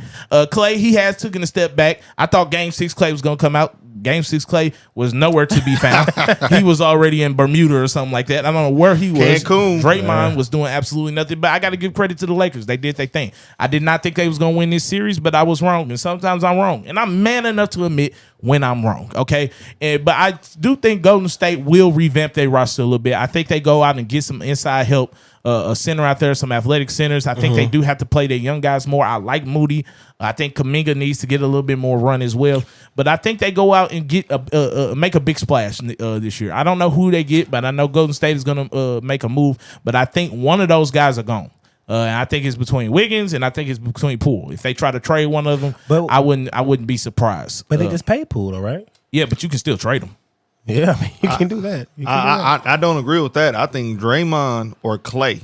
S2: Clay, he has taken a step back. I thought Game 6 Clay was going to come out. Game 6 Clay was nowhere to be found. He was already in Bermuda or something like that. I don't know where he was.
S4: Cancun.
S2: Draymond was doing absolutely nothing. But I got to give credit to the Lakers. They did their thing. I did not think they was going to win this series, but I was wrong. And sometimes I'm wrong. And I'm man enough to admit when I'm wrong. Okay. But I do think Golden State will revamp their roster a little bit. I think they go out and get some inside help. A center out there, some athletic centers. I think they do have to play their young guys more. I like Moody. I think Kuminga needs to get a little bit more run as well. But I think they go out and get make a big splash this year. I don't know who they get, but I know Golden State is going to make a move. But I think one of those guys are gone. And I think it's between Wiggins and I think it's between Poole. If they try to trade one of them,
S1: But-
S2: I wouldn't be surprised.
S1: But they just paid Poole, all right?
S2: Yeah, but you can still trade them.
S1: Yeah, I mean, you can do that. You can do that.
S4: I don't agree with that. I think Draymond or Clay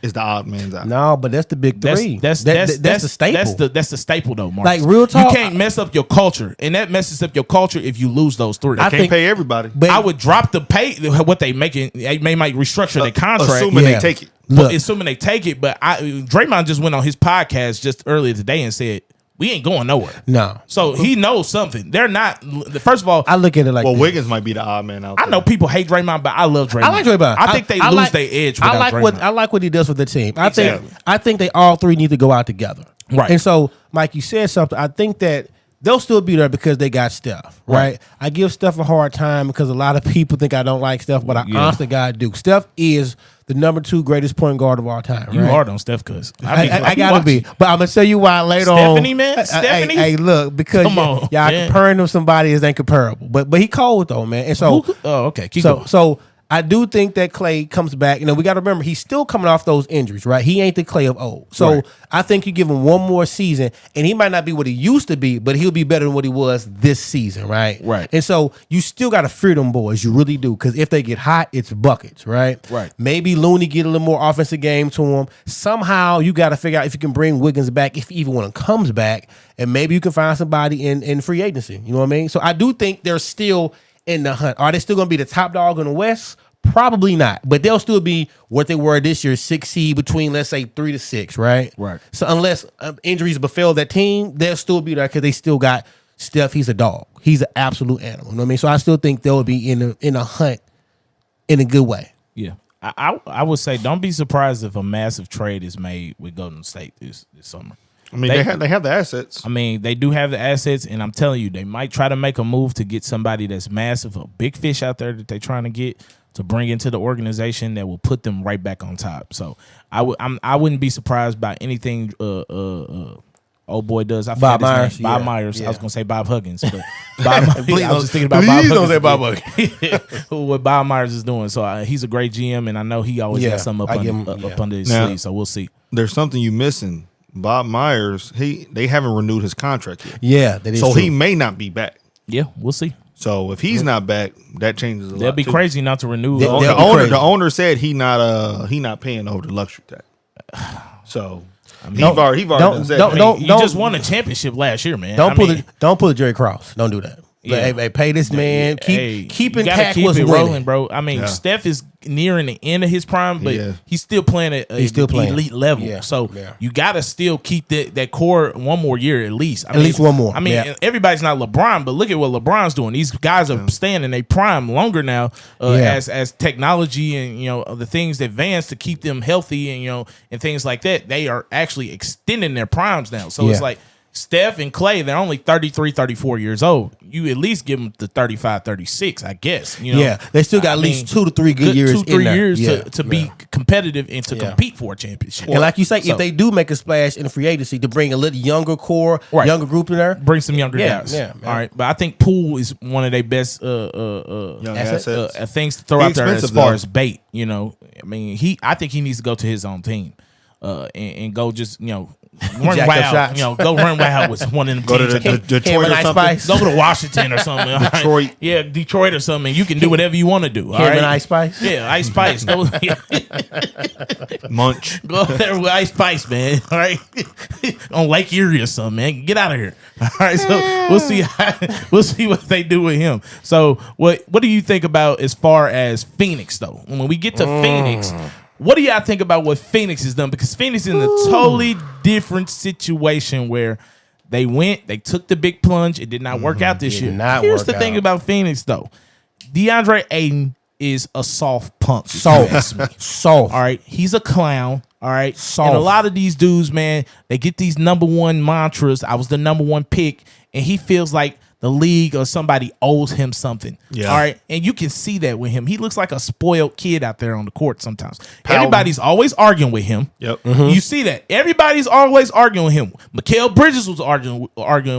S4: is the odd man's out.
S1: No, but that's the big three. That's the staple.
S2: That's the staple though, Mark.
S1: Like, real talk,
S2: you can't mess up your culture, and that messes up your culture if you lose those three.
S4: I can't pay everybody.
S1: But
S2: I would drop the pay what they making. They might restructure their contract,
S4: assuming they take it.
S2: Assuming they take it. But Draymond just went on his podcast just earlier today and said, we ain't going nowhere.
S1: No.
S2: So he knows something. They're not. First of all,
S1: I look at it like,
S4: Wiggins might be the odd man out there.
S2: I know people hate Draymond, but I love Draymond.
S1: I like Draymond.
S2: I think they lose their edge.
S1: I like
S2: Draymond.
S1: what he does with the team.
S2: Exactly.
S1: I think they all three need to go out together.
S2: Right.
S1: And so, Mike, you said something. I think that they'll still be there because they got Steph. Right. I give Steph a hard time because a lot of people think I don't like Steph, but I honestly God do. Steph is the number 2 greatest point guard of all time.
S2: You
S1: right?
S2: hard on Steph, cuz
S1: I gotta be, but I'm gonna tell you why later
S2: Stephanie,
S1: on.
S2: man, Stephanie.
S1: Hey, look, because
S2: Come on,
S1: y'all
S2: man.
S1: comparing him to somebody is incomparable. But he cold though, man. And so,
S2: okay, keep going.
S1: So I do think that Klay comes back. You know, we got to remember he's still coming off those injuries, right? He ain't the Klay of old. So I think you give him one more season, and he might not be what he used to be, but he'll be better than what he was this season, right?
S2: Right.
S1: And so you still got to fear them boys. You really do, because if they get hot, it's buckets, right?
S2: Right.
S1: Maybe Looney get a little more offensive game to him. Somehow you got to figure out if you can bring Wiggins back, if even when it comes back, and maybe you can find somebody in free agency. You know what I mean? So I do think they're still in the hunt. Are they still going to be the top dog in the West? Probably not, but they'll still be what they were this year, 6 seed between, let's say, 3 to 6, right?
S2: Right.
S1: So unless injuries befell that team, they'll still be there because they still got Steph. He's a dog. He's an absolute animal. You know what I mean? So I still think they'll be in a hunt in a good way.
S2: Yeah. I would say don't be surprised if a massive trade is made with Golden State this summer.
S4: I mean, they have the assets.
S2: I mean, they do have the assets, and I'm telling you, they might try to make a move to get somebody that's massive, a big fish out there that they're trying to get to bring into the organization that will put them right back on top. So I wouldn't be surprised by anything old boy does. I
S1: Bob
S2: forget his
S1: Myers.
S2: name. Bob
S1: Yeah.
S2: Myers.
S1: Yeah.
S2: I was gonna say Bob Huggins, but Bob,
S1: Please
S2: I was just thinking about
S1: please
S2: Bob
S1: don't
S2: Huggins.
S1: say Bob
S2: Huggins. What Bob Myers is doing. So he's a great GM, and I know he always got something up under his sleeve. So we'll see.
S4: There's something you missing. Bob Myers, they haven't renewed his contract yet.
S1: Yeah, that is
S4: so
S1: true.
S4: he may not be back.
S2: Yeah, we'll see.
S4: So if he's not back, that changes a lot.
S2: That'd be
S4: too.
S2: crazy not to renew.
S1: They'll be crazy.
S4: The owner said he not paying over the luxury tax. So he
S1: don't-
S4: already done said that.
S1: don't-
S2: You just won a championship last year, man.
S1: Don't pull the Jerry Krause. Don't do that.
S2: Yeah.
S1: Hey, pay this man. Keep
S2: you gotta
S1: intact
S2: keep
S1: what's
S2: it
S1: winning.
S2: rolling, bro. I mean, Steph is nearing the end of his prime, but
S4: Yeah.
S2: he's still playing at
S1: He's still playing.
S2: elite level.
S1: Yeah.
S2: So
S1: Yeah.
S2: you gotta still keep that core one more year at least.
S1: At least one more.
S2: I mean,
S1: Yeah.
S2: everybody's not LeBron, but look at what LeBron's doing. These guys are staying in their prime longer now, as technology and the things advance to keep them healthy and things like that. They are actually extending their primes now. So it's like Steph and Klay, they're only 33, 34 years old. You at least give them the 35, 36, I guess.
S1: Yeah, they still got at least 2 to 3 good years
S2: 2-3
S1: in there.
S2: years
S1: Yeah.
S2: to be competitive and to compete for a championship.
S1: And like you say,
S2: So,
S1: if they do make a splash in free agency to bring a little younger core, younger group in there,
S2: bring some younger guys.
S1: Yeah,
S2: all right. But I think Poole is one of their best
S4: Young assets.
S2: things to throw out there as
S4: expensive,
S2: far
S4: though.
S2: as bait. I mean, I think he needs to go to his own team and go just run
S1: Jack up
S2: wild.
S1: shots.
S2: Go run wild with one of them
S4: Go to
S2: teams.
S4: the Detroit or
S1: Ice
S4: something.
S1: Spice.
S2: Go to Washington or something. all right?
S4: Detroit.
S2: Yeah, Detroit or something. You can do whatever you want to do. All
S1: Him
S2: right?
S1: and Ice Spice.
S2: Yeah, Ice Spice. Go,
S4: Munch.
S2: go up there with Ice Spice, man. All right, on Lake Erie or something, man. Get out of here. All right, so we'll see what they do with him. So what do you think about as far as Phoenix though? When we get to Phoenix. What do y'all think about what Phoenix has done? Because Phoenix is in a totally different situation where they took the big plunge. It did not work out this year. Here's the thing about Phoenix, though. DeAndre Ayton is a soft punk.
S1: Soft.
S2: All right. He's a clown. All right.
S1: Soft.
S2: And a lot of these dudes, man, they get these number one mantras. I was the number one pick. And he feels like the league or somebody owes him something.
S4: Yeah.
S2: All right. And you can see that with him. He looks like a spoiled kid out there on the court sometimes. Everybody's always arguing with him.
S4: Yep.
S2: You see that. Everybody's always arguing with him. Mikal Bridges was arguing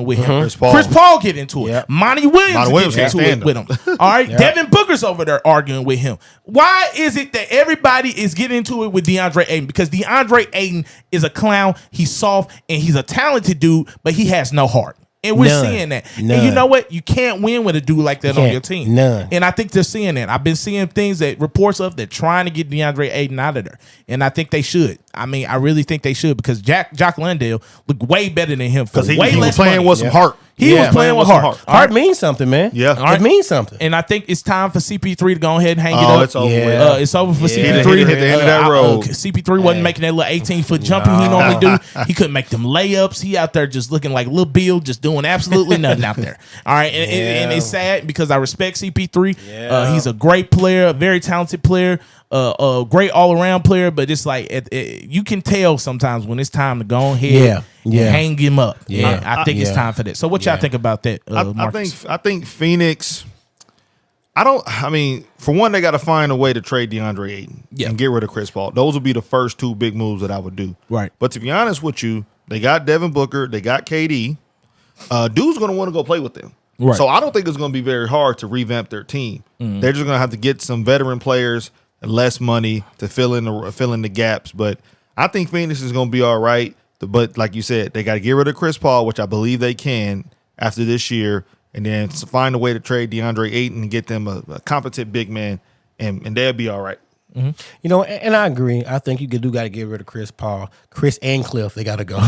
S2: with him. Chris Paul get into it.
S1: Yep.
S2: Monty Williams
S4: can't
S2: get into it
S4: stand
S2: with him. All right. Devin Booker's over there arguing with him. Why is it that everybody is getting into it with DeAndre Ayton? Because DeAndre Ayton is a clown. He's soft and he's a talented dude, but he has no heart. And we're
S1: None.
S2: seeing that.
S1: None.
S2: And you know what? You can't win with a dude like that on
S1: Can't.
S2: your team.
S1: None.
S2: And I think they're seeing that. I've been seeing things that reports of they're trying to get DeAndre Ayton out of there. And I think they should. I mean, I really think they should because Jock Landale looked way better than him for
S4: Because
S2: way
S4: he
S2: less
S4: was playing
S2: money.
S4: with some heart.
S2: He was playing with heart.
S1: Heart means something, man.
S4: Yeah.
S1: It means something.
S2: And I think it's time for CP3 to go ahead and hang it
S4: Oh,
S2: up.
S4: it's over
S1: Yeah.
S4: with.
S2: It's over for
S1: Yeah.
S2: CP3.
S4: He hit the end of that road.
S2: CP3 wasn't making that little 18-foot jumper he normally do. He couldn't make them layups. He out there just looking like Lil Bill, just doing absolutely nothing out there. All right, and it's sad because I respect CP3.
S1: Yeah.
S2: He's a great player, a very talented player, a great all-around player. But it's like you can tell sometimes when it's time to go ahead and hang him up.
S1: Yeah.
S2: And I think it's time for that. So what y'all think about that, Marcus?
S4: I think Phoenix. I mean, for one, they got to find a way to trade DeAndre Ayton and get rid of Chris Paul. Those would be the first two big moves that I would do.
S2: Right.
S4: But to be honest with you, they got Devin Booker, they got KD. Dude's going to want to go play with them.
S2: Right.
S4: So I don't think it's going to be very hard to revamp their team. They're just going to have to get some veteran players and less money to fill in the gaps. But I think Phoenix is going to be all right. But like you said, they got to get rid of Chris Paul, which I believe they can after this year, and then find a way to trade DeAndre Ayton and get them a competent big man, and they'll be all right.
S1: You know, and I agree. I think you got to get rid of Chris Paul, Chris and Cliff. They got to go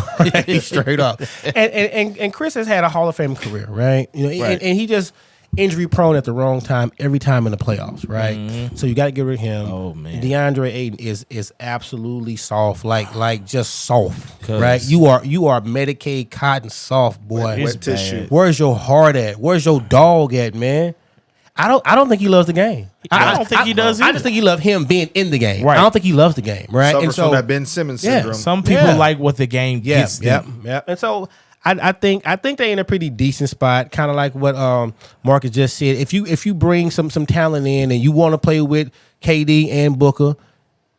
S1: straight up. And Chris has had a Hall of Fame career, right? You know,
S4: Right.
S1: and he just injury prone at the wrong time every time in the playoffs, right? So you got to get rid of him.
S2: Oh, man.
S1: DeAndre Ayton is absolutely soft, like just soft, right? You are Medicaid cotton soft, boy.
S2: It's
S4: Wet tissue.
S2: bad.
S1: Where's your heart at? Where's your dog at, man? I don't think he loves the game.
S2: I don't think he does
S1: I
S2: either.
S1: just think he loves him being in the game.
S2: Right.
S1: I don't think he loves the game, right?
S4: Suffers
S1: And so
S4: from that Ben Simmons
S1: Yeah,
S4: syndrome.
S2: Some people like what the game gets them.
S1: yeah. And so I think they're in a pretty decent spot, kind of like what Marcus just said. If you bring some talent in and you want to play with KD and Booker,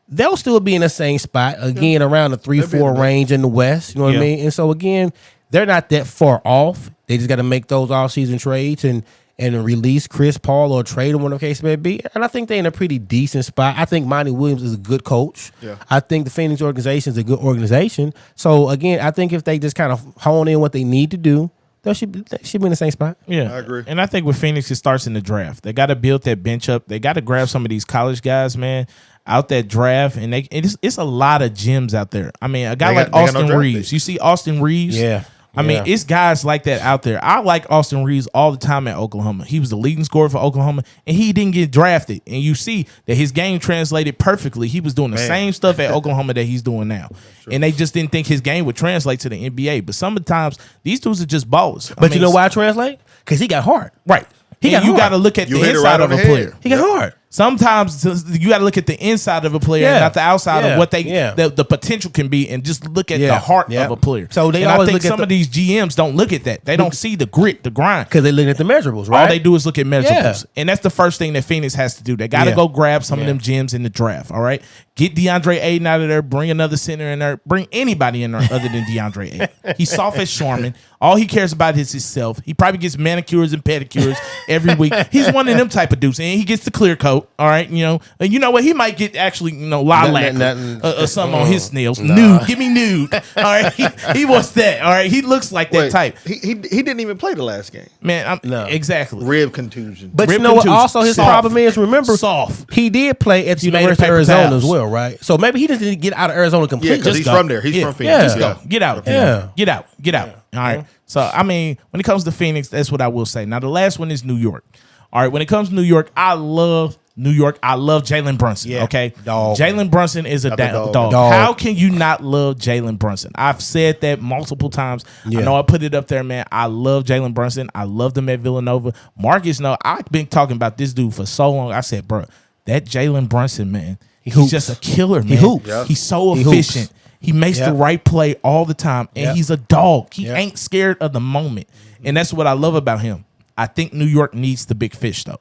S1: they'll still be in the same spot again, around the 3-4 range in the West. You know what I mean? And so again, they're not that far off. They just got to make those offseason trades and release Chris Paul or trade him, whatever the case may be. And I think they're in a pretty decent spot. I think Monty Williams is a good coach.
S4: Yeah.
S1: I think the Phoenix organization is a good organization. So, again, I think if they just kind of hone in what they need to do, they should be in the same spot.
S2: Yeah,
S4: I agree.
S2: And I think with Phoenix, it starts in the draft. They got to build that bench up. They got to grab some of these college guys, man, out that draft. And it's a lot of gems out there. I mean, a guy like
S4: They got no
S2: Austin
S4: draft
S2: Reeves.
S4: picks.
S2: You see Austin Reeves?
S1: Yeah.
S2: I mean, it's guys like that out there. I like Austin Reeves all the time at Oklahoma. He was the leading scorer for Oklahoma, and he didn't get drafted. And you see that his game translated perfectly. He was doing the same stuff at Oklahoma that he's doing now. And they just didn't think his game would translate to the NBA. But sometimes these dudes are just ballers.
S1: But you know why I translate? Because he got hard.
S2: Right.
S1: He got
S2: You
S1: hard.
S2: got to look at
S4: You
S2: the
S4: hit it
S2: inside
S4: right
S2: of
S4: on
S2: a
S4: the head.
S2: player.
S1: He got hard.
S2: Sometimes you got to look at the inside of a player,
S1: Yeah.
S2: not the outside
S1: Yeah.
S2: of what they
S1: Yeah.
S2: the potential can be, and just look at
S1: Yeah.
S2: the heart
S1: Yeah.
S2: of a player.
S1: So they
S2: and
S1: always
S2: I think
S1: look at
S2: some
S1: the-
S2: of these GMs don't look at that. They don't see the grit, the grind.
S1: Because they looking at the measurables, right?
S2: All they do is look at measurables.
S1: Yeah.
S2: And that's the first thing that Phoenix has to do. They got to
S1: Yeah.
S2: go grab some of
S1: Yeah.
S2: them gems in the draft, all right? Get DeAndre Ayton out of there. Bring another center in there. Bring anybody in there other than DeAndre Ayton. He's soft as Sharman. All he cares about is himself. He probably gets manicures and pedicures every week. He's one of them type of dudes. And he gets the clear coat, all right? And you know what? He might get actually, lilac or something on his nails. Nude. Give me nude. All right? He wants that, all right? He looks like that
S4: Wait,
S2: type.
S4: He didn't even play the last game.
S2: Man, exactly.
S4: Rib contusion.
S1: But
S2: Rib
S1: you know what?
S2: contusion.
S1: Also, his
S2: Soft.
S1: problem is, remember,
S2: Soft.
S1: he did play at the
S2: He made
S1: University of
S2: paper
S1: Arizona
S2: towels.
S1: as well, right? So maybe he just didn't get out of Arizona
S4: Yeah,
S1: completely.
S4: because he's
S2: go.
S4: from there. He's
S2: Yeah.
S4: from Phoenix.
S1: Yeah.
S2: Just go. Get out.
S1: Yeah.
S2: Get out. Get out. All right. So, I mean, when it comes to Phoenix, that's what I will say. Now, the last one is New York. All right. When it comes to New York, I love New York. I love Jalen Brunson.
S1: Yeah.
S2: Okay.
S1: Dog.
S2: Jalen Brunson is a
S4: Dog.
S2: dog.
S1: Dog.
S2: How can you not love Jalen Brunson? I've said that multiple times.
S1: Yeah.
S2: I know I put it up there, man. I love Jalen Brunson. I loved him at Villanova. Marcus, I've been talking about this dude for so long. I said, bro, that Jalen Brunson, man, he's
S1: hoops.
S2: just a killer, man.
S1: He hoops. Yeah.
S2: He's so
S1: He hoops.
S2: efficient. He makes
S1: Yep.
S2: the right play all the time, and
S1: Yep.
S2: he's a dog. He
S1: Yep.
S2: ain't scared of the moment, and that's what I love about him. I think New York needs the big fish, though.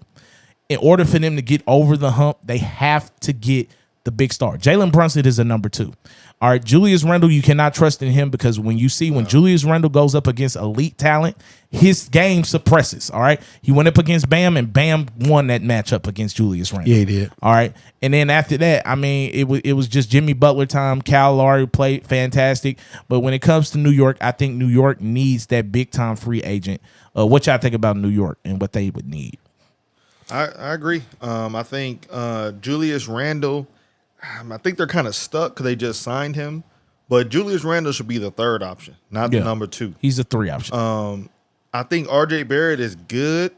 S2: In order for them to get over the hump, they have to get the big star. Jalen Brunson is a number 2. All right, Julius Randle, you cannot trust in him because when Julius Randle goes up against elite talent, his game suppresses. All right, he went up against Bam, and Bam won that matchup against Julius Randle.
S1: Yeah, he did.
S2: All right, and then after that, I mean, it was just Jimmy Butler time. Kyle Lowry played fantastic, but when it comes to New York, I think New York needs that big time free agent. What y'all think about New York and what they would need?
S4: I agree. I think Julius Randle, I think they're kind of stuck because they just signed him. But Julius Randle should be the 3rd option, not the number 2.
S2: He's a 3 option.
S4: I think R.J. Barrett is good,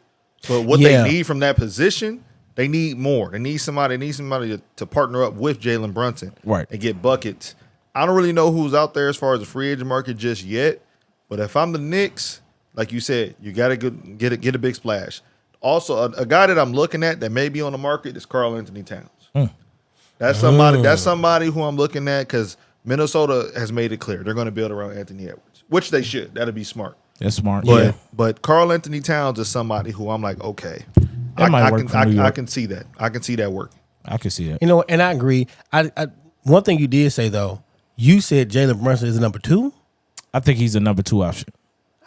S4: but what they need from that position, they need more. They need somebody to partner up with Jalen Brunson,
S2: right,
S4: and get buckets. I don't really know who's out there as far as the free agent market just yet. But if I'm the Knicks, like you said, you got to get a big splash. Also, a guy that I'm looking at that may be on the market is Karl Anthony Towns. That's somebody who I'm looking at because Minnesota has made it clear they're going to build around Anthony Edwards, which they should. That'd be smart.
S2: That's smart.
S4: But Karl Anthony Towns is somebody who I'm like, okay, I can see that. I can see that working.
S2: I can see that.
S1: You know, and I agree. I one thing you did say though, you said Jalen Brunson is a number 2.
S2: I think he's a number 2 option.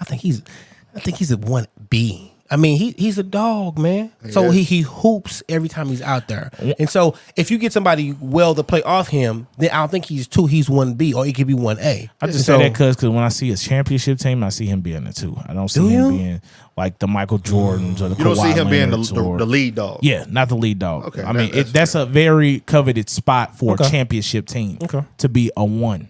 S1: I think he's a 1B. I mean, he's a dog, man. So he hoops every time he's out there. And so if you get somebody well to play off him, then I don't think he's 2. He's 1B, or he could be 1A.
S2: I just say that because when I see a championship team, I see him being a 2. I don't see him being like the Michael Jordans or the Kawhi
S4: You don't see him being
S2: Leonards
S4: the lead dog.
S2: Yeah, not the lead dog.
S4: Okay,
S2: I mean, that's a very coveted spot for a championship team to be a 1.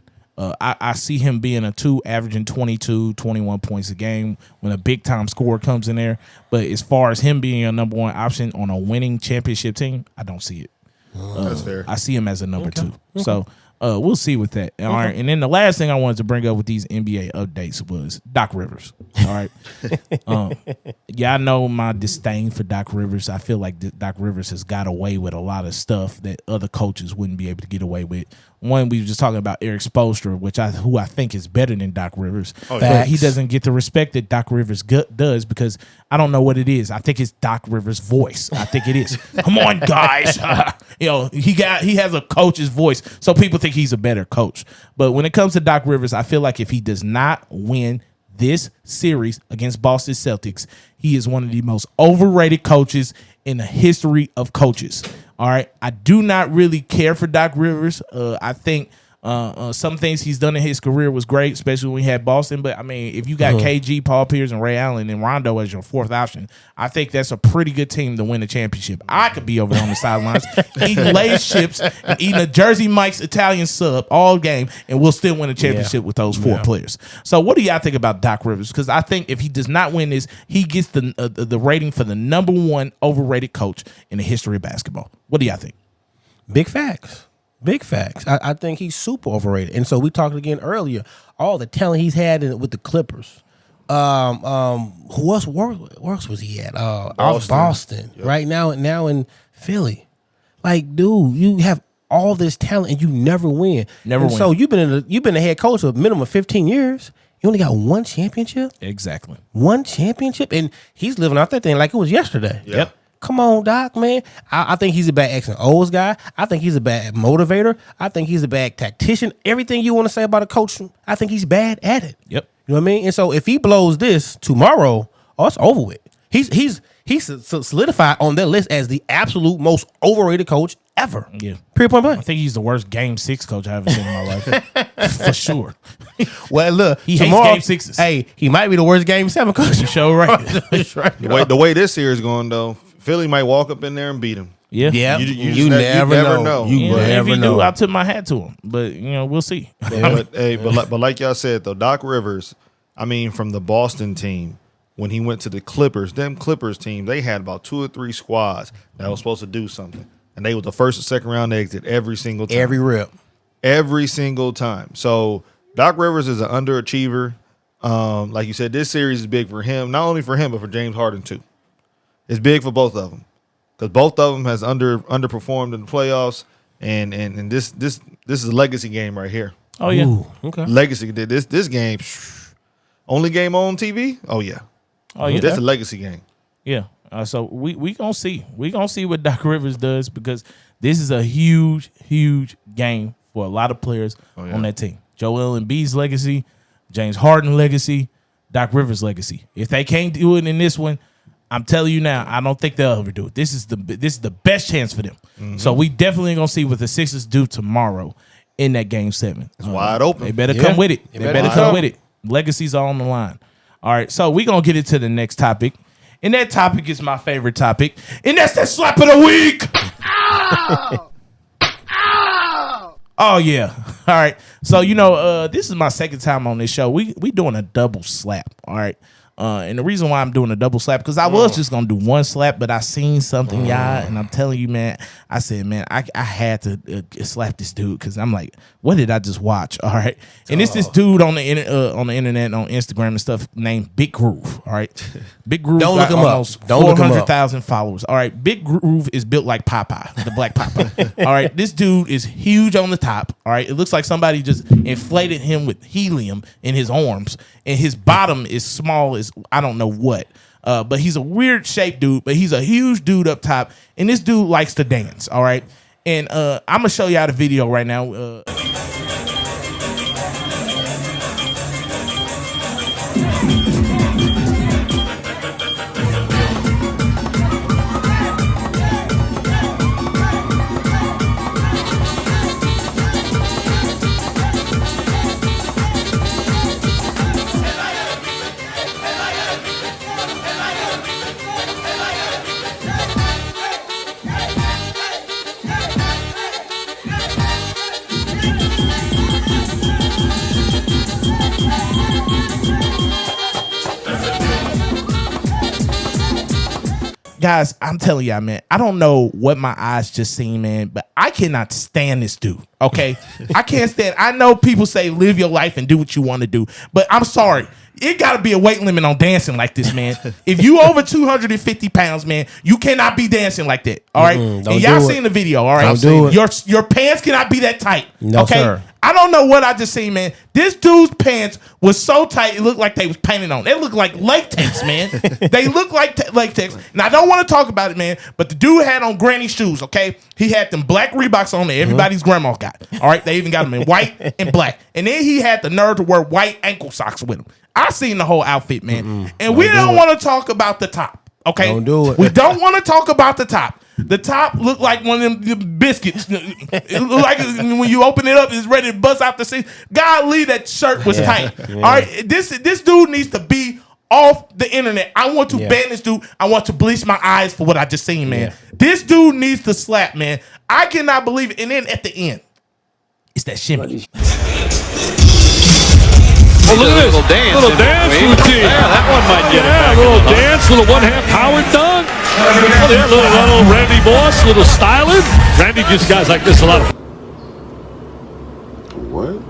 S2: I see him being a 2, averaging 22, 21 points a game when a big time scorer comes in there. But as far as him being a number 1 option on a winning championship team, I don't see it.
S4: That's fair.
S2: I see him as a number 2. So we'll see with that. All right. And then the last thing I wanted to bring up with these NBA updates was Doc Rivers. All right. I know my disdain for Doc Rivers. I feel like Doc Rivers has got away with a lot of stuff that other coaches wouldn't be able to get away with. One, we were just talking about Eric Spoelstra, who I think is better than Doc Rivers. But he doesn't get the respect that Doc Rivers does because I don't know what it is. I think it's Doc Rivers' voice. I think it is. Come on, guys. He has a coach's voice, so people think he's a better coach. But when it comes to Doc Rivers, I feel like if he does not win this series against Boston Celtics, he is one of the most overrated coaches in the history of coaches. All right. I do not really care for Doc Rivers. I think some things he's done in his career was great, especially when he had Boston. But, I mean, if you got KG, Paul Pierce, and Ray Allen and Rondo as your 4th option, I think that's a pretty good team to win the championship. I could be over there on the sidelines eating Lay's chips and eating a Jersey Mike's Italian sub all game, and we'll still win a championship with those 4 players. So what do y'all think about Doc Rivers? Because I think if he does not win this, he gets the rating for the number 1 overrated coach in the history of basketball. What do y'all think?
S1: Big facts. Big facts. I think he's super overrated. And so we talked again earlier, all the talent he's had with the Clippers. Who else was he at? Boston. Yep. Right now in Philly. Like, dude, you have all this talent and you never win. So you've been a head coach for a minimum of 15 years. You only got 1 championship?
S2: Exactly.
S1: 1 championship? And he's living out that thing like it was yesterday.
S2: Yep.
S1: Come on, Doc, man. I think he's a bad X and O's guy. I think he's a bad motivator. I think he's a bad tactician. Everything you want to say about a coach, I think he's bad at it.
S2: Yep.
S1: You know what I mean? And so if he blows this tomorrow, it's over with. He's solidified on their list as the absolute most overrated coach ever.
S2: Yeah.
S1: Period, point blank.
S2: I think he's the worst Game 6 coach I ever seen in my life. For sure.
S1: Well, look,
S2: he
S1: tomorrow,
S2: hates Game 6s.
S1: Hey, he might be the worst Game 7 coach.
S2: You sure right.
S1: That's right.
S4: The way this series going, though, Philly might walk up in there and beat him.
S2: Yeah.
S1: You never know.
S2: If he do, I'll tip my hat to him. But, we'll see.
S4: But like y'all said, though, Doc Rivers, I mean, from the Boston team, when he went to the Clippers, them Clippers team, they had about 2 or 3 squads that was supposed to do something. And they were the first or second round exit every single time.
S1: Every rip.
S4: Every single time. So Doc Rivers is an underachiever. Like you said, this series is big for him. Not only for him, but for James Harden, too. It's big for both of them. Because both of them has underperformed in the playoffs. And this is a legacy game right here.
S2: Oh, yeah.
S1: Ooh, okay.
S4: Legacy. This game, only game on TV? Oh, yeah.
S2: Oh, yeah.
S4: That's a legacy game.
S2: Yeah. So we gonna see. We gonna see what Doc Rivers does because this is a huge game for a lot of players on that team. Joel Embiid's legacy, James Harden legacy, Doc Rivers legacy. If they can't do it in this one, I'm telling you now, I don't think they'll ever do it. This is the best chance for them. So we definitely gonna see what the Sixers do tomorrow in that game 7.
S4: It's wide open.
S2: They better come with it. They better come with it. Legacies are on the line. All right, so we're going to get into the next topic. And that topic is my favorite topic. And that's the slap of the week. Ow! Ow! Oh, yeah. All right. So, this is my second time on this show. We doing a double slap. All right. And the reason why I'm doing a double slap, because I was just going to do one slap, but I seen something, y'all, and I'm telling you, man, I said, man, I had to slap this dude because I'm like, what did I just watch? All right. And it's this dude on the internet, on Instagram and stuff named Big Groove. All right. Big Groove
S1: Don't
S2: got
S1: look him up.
S2: almost
S1: Don't look him up.
S2: 400,000 followers. All right. Big Groove is built like Popeye, the black Popeye. All right. This dude is huge on the top. All right. It looks like somebody just inflated him with helium in his arms, and his bottom is small as I don't know what. But he's a weird shaped dude, but he's a huge dude up top. And this dude likes to dance. All right. And I'm going to show y'all the video right now. Guys, I'm telling y'all, man, I don't know what my eyes just seen, man, but I cannot stand this dude, okay? I can't stand. I know people say live your life and do what you want to do, but I'm sorry. It got to be a weight limit on dancing like this, man. If you over 250 pounds, man, you cannot be dancing like that, all right? And y'all seen the video, all right? Your pants cannot be that tight,
S1: no,
S2: okay?
S1: Sir.
S2: I don't know what I just seen, man. This dude's pants was so tight, it looked like they was painted on. They look like latex, man. They look like latex. And I don't want to talk about it, man, but the dude had on granny shoes, okay? He had them black Reeboks on there. Everybody's grandma got. All right? They even got them in white and black. And then he had the nerve to wear white ankle socks with him. I seen the whole outfit, man. And we don't want to talk about the top, okay?
S1: Don't do it.
S2: We don't want to talk about the top. The top looked like one of them biscuits. It looked like when you open it up, it's ready to bust out the seat. Golly, that shirt was tight. Yeah. All right, this dude needs to be off the internet. I want to ban this dude. I want to bleach my eyes for what I just seen, man. Yeah. This dude needs to slap, man. I cannot believe it. And then at the end, it's that shimmy.
S6: Oh, look at this. Little dance routine. Yeah, that one might get it back. Little dance, little one-half power dunk. Oh, yeah, little Randy Moss, little styling. Randy gives guys like this a lot of...
S5: What?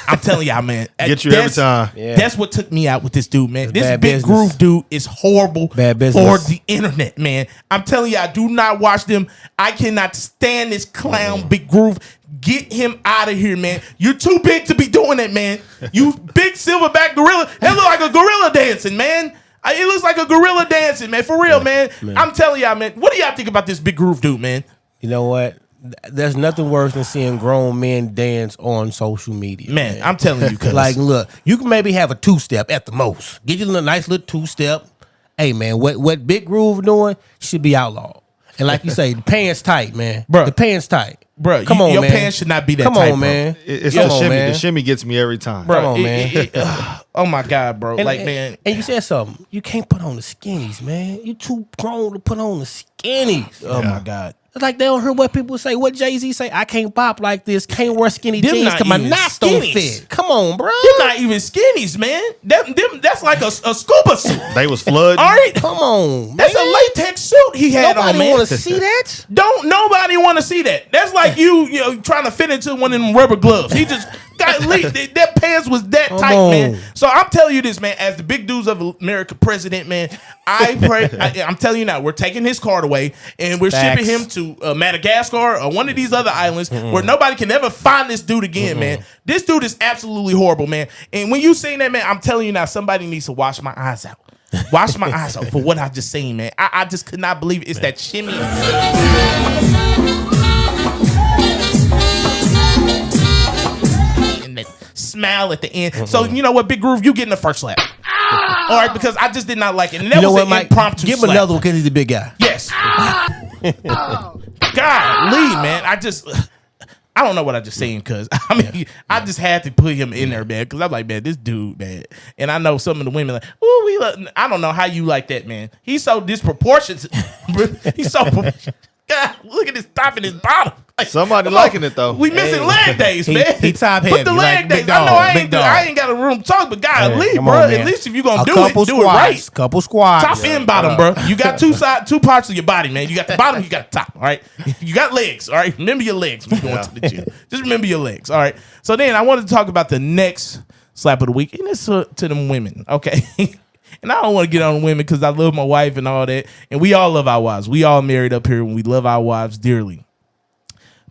S2: I'm telling y'all, man.
S4: Get you every time.
S1: Yeah.
S2: That's what took me out with this dude, man. This
S1: bad
S2: Big
S1: business.
S2: Groove dude is horrible
S1: Bad
S2: for
S1: business.
S2: the internet, man. I'm telling y'all, do not watch them. I cannot stand this clown, Big Groove. Get him out of here, man. You're too big to be doing that, man. You big silverback gorilla. That look like a gorilla dancing, man. It looks like a gorilla dancing, man. For real, man. I'm telling y'all, man. What do y'all think about this Big Groove dude, man?
S1: You know what? There's nothing worse than seeing grown men dance on social media.
S2: Man, I'm telling you, cuz.
S1: Like, look, you can maybe have a two-step at the most. Get you a nice little two-step. Hey, man, what Big Groove doing should be outlawed. And like you say, the pants tight, man.
S2: Bro.
S1: The pants tight.
S2: Bro,
S1: Come on,
S2: your
S1: man.
S2: pants should not be that
S1: Come
S2: tight,
S1: on,
S2: bro.
S1: man.
S4: It's
S1: Come
S4: the
S1: on,
S4: shimmy.
S1: man.
S4: The shimmy gets me every time.
S2: Bro,
S1: Come on, man.
S2: Oh my God, bro.
S1: And,
S2: man.
S1: And you said something. You can't put on the skinnies, man. You too grown to put on the skinnies.
S2: Oh my God.
S1: It's like they don't hear what people say. What Jay-Z say, I can't pop like this. Can't wear skinny
S2: Them
S1: jeans
S2: not
S1: because my
S2: even
S1: knots don't
S2: skinnies.
S1: fit. Come on, bro.
S2: They're not even skinnies, man. That's like a scuba suit.
S4: They was flooding.
S2: All right.
S1: Come on,
S2: That's
S1: man.
S2: a latex suit he had
S1: Nobody
S2: on, man.
S1: want to see that.
S2: Don't nobody want to see that. That's like you know, trying to fit into one of them rubber gloves. He just got that pants was that
S1: Come
S2: tight,
S1: on.
S2: man. So I'm telling you this, man. As the big dudes of America president, man, I pray. I'm telling you now, we're taking his card away and we're
S1: Facts.
S2: shipping him to Madagascar or one of these other islands where nobody can ever find this dude again, man. This dude is absolutely horrible, man. And when you seen that, man, I'm telling you now, somebody needs to wash my eyes out. Wash my eyes out for what I just seen, man. I just could not believe it. It's that shimmy. And that smile at the end. So, you know what, Big Groove, you getting the first slap. All right, because I just did not like it. And that was an impromptu
S1: Give him
S2: slap.
S1: another one because he's a big guy.
S2: Yes. Golly, man. I don't know what I just seen because I just had to put him in there, man. Because I'm like, man, this dude, man. And I know some of the women like, I don't know how you like that, man. He's so disproportionate. He's so. God, look at his top and his bottom. Like,
S4: Somebody liking it though.
S2: We missing leg days, man.
S1: He top heavy.
S2: Put the leg
S1: like
S2: days.
S1: big dog,
S2: I know I
S1: big
S2: ain't got a room to talk, but golly,
S1: come
S2: bro.
S1: on, man.
S2: At least if you gonna
S1: A
S2: do
S1: couple
S2: it, do
S1: squats,
S2: it right.
S1: Couple squats.
S2: Top and bottom, bro. You got two parts of your body, man. You got the bottom, you got the top. All right. You got legs. All right. Remember your legs when you going to the gym. Just remember your legs. All right. So then I wanted to talk about the next slap of the week, and it's to them women. Okay. And I don't want to get on women because I love my wife and all that. And we all love our wives. We all married up here and we love our wives dearly.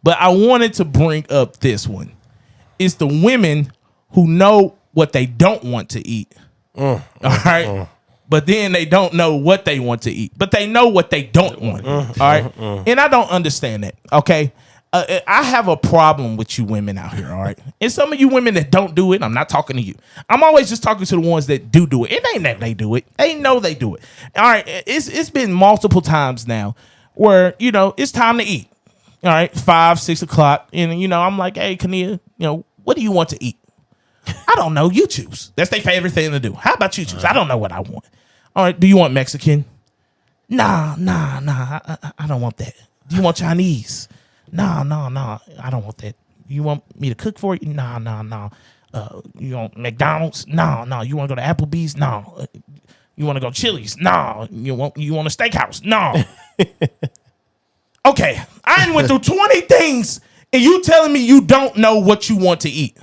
S2: But I wanted to bring up this one. It's the women who know what they don't want to eat. All right. But then they don't know what they want to eat. But they know what they don't want. All right. And I don't understand that. Okay. I have a problem with you women out here, all right? And some of you women that don't do it, I'm not talking to you. I'm always just talking to the ones that do it. It ain't that they do it. They know they do it. All right, it's been multiple times now where, it's time to eat. All right, 5, 6 o'clock. And, I'm like, hey, Kania, what do you want to eat? I don't know. You choose. That's their favorite thing to do. How about you choose? I don't know what I want. All right, do you want Mexican? Nah, I don't want that. Do you want Chinese? No, I don't want that. You want me to cook for you? No. You want McDonald's? No. You want to go to Applebee's? No. You want to go Chili's? No. You want a steakhouse? No. Okay, I went through 20 things, and you telling me you don't know what you want to eat.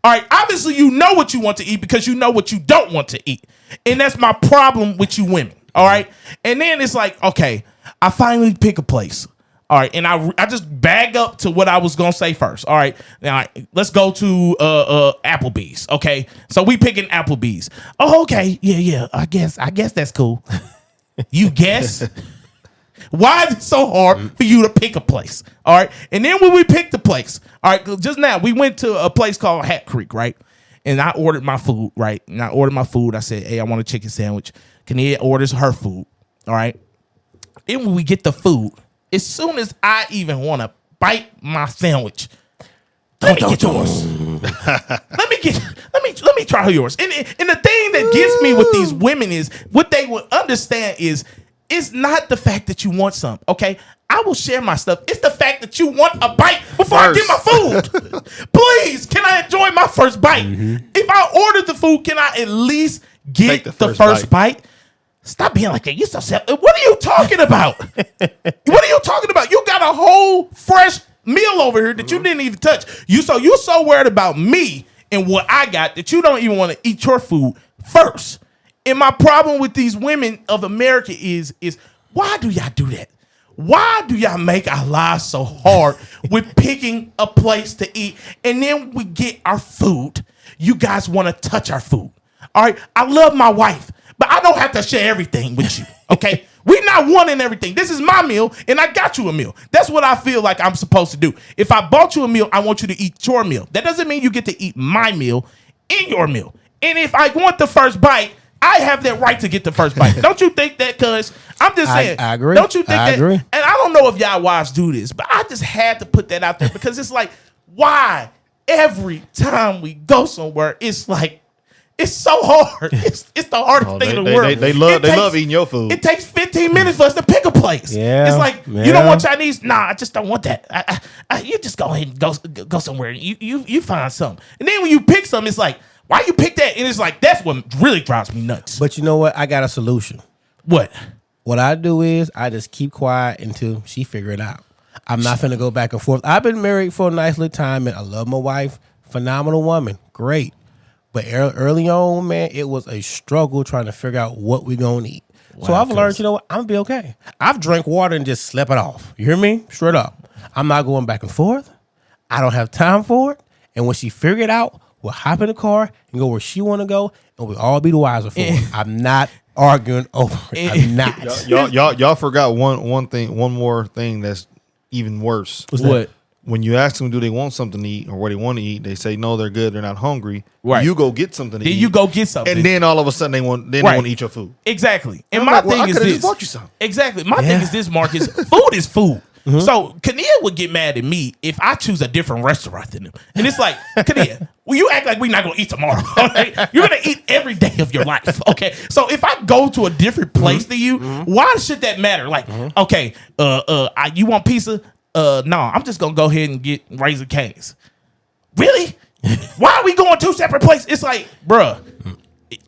S2: All right, obviously you know what you want to eat because you know what you don't want to eat, and that's my problem with you women. All right, and then it's like, okay, I finally pick a place. All right, and I just bag up to what I was gonna say first. All right, now let's go to Applebee's. Okay, so we picking Applebee's. Oh, okay, yeah. I guess that's cool. You guess? Why is it so hard for you to pick a place? All right, and then when we picked the place, all right, just now we went to a place called Hat Creek, right? And I ordered my food, right? And I said, hey, I want a chicken sandwich. Kania orders her food. All right, then when we get the food. As soon as I even want to bite my sandwich, let me get yours. let me try yours. And the thing that gets me with these women is what they will understand is it's not the fact that you want something. Okay, I will share my stuff. It's the fact that you want a bite before I get my food. Please, can I enjoy my first bite? If I order the food, can I at least get the first bite? Stop being like that. You so self. What are you talking about? What are you talking about? You got a whole fresh meal over here that you didn't even touch. You so worried about me and what I got that you don't even want to eat your food first. And my problem with these women of America is why do y'all do that? Why do y'all make our lives so hard with picking a place to eat? And then we get our food. You guys want to touch our food. All right. I love my wife. But I don't have to share everything with you, okay? We're not wanting everything. This is my meal, and I got you a meal. That's what I feel like I'm supposed to do. If I bought you a meal, I want you to eat your meal. That doesn't mean you get to eat my meal in your meal. And if I want the first bite, I have that right to get the first bite. Don't you think that, cuz? I'm just saying.
S1: I agree.
S2: Don't you think
S1: I agree.
S2: And I don't know if y'all wives do this, but I just had to put that out there because it's like, why every time we go somewhere, it's like, it's so hard. It's the hardest thing in the world.
S4: They love eating your food.
S2: It takes 15 minutes for us to pick a place.
S1: Yeah,
S2: it's like you don't want Chinese. Nah, I just don't want that. You just go ahead and go somewhere. You find something, and then when you pick something, it's like why you pick that? And it's like that's what really drives me nuts.
S1: But you know what? I got a solution.
S2: What?
S1: What I do is I just keep quiet until she figure it out. I'm not finna go back and forth. I've been married for a nice little time, and I love my wife. Phenomenal woman, great. But early on, man, it was a struggle trying to figure out what we're going to eat. Wow, so I've learned, you know what, I'm going to be okay. I've drank water and just slept it off. You hear me? Straight up. I'm not going back and forth. I don't have time for it. And when she figure it out, we'll hop in the car and go where she want to go, and we'll all be the wiser for it. I'm not arguing over it. I'm not.
S4: Y'all forgot one more thing that's even worse.
S2: What?
S4: When you ask them, do they want something to eat or what they want to eat, they say no, they're good, they're not hungry.
S2: Right.
S4: You go get something to eat.
S2: Then you go get something,
S4: and then all of a sudden they want to eat your food.
S2: Exactly. And
S4: I'm
S2: my
S4: like, well,
S2: thing
S4: I
S2: is
S4: could've
S2: this.
S4: just bought you something.
S2: Exactly. My thing is this, Marcus. Food is food. So Kania would get mad at me if I choose a different restaurant than him. And it's like, Kania, well, you act like we're not gonna eat tomorrow. Right? You're gonna eat every day of your life. Okay. So if I go to a different place than you, why should that matter? Like, okay, you want pizza? No, I'm just gonna go ahead and get Raising Cane's. Really? Why are we going two separate places? It's like, bruh,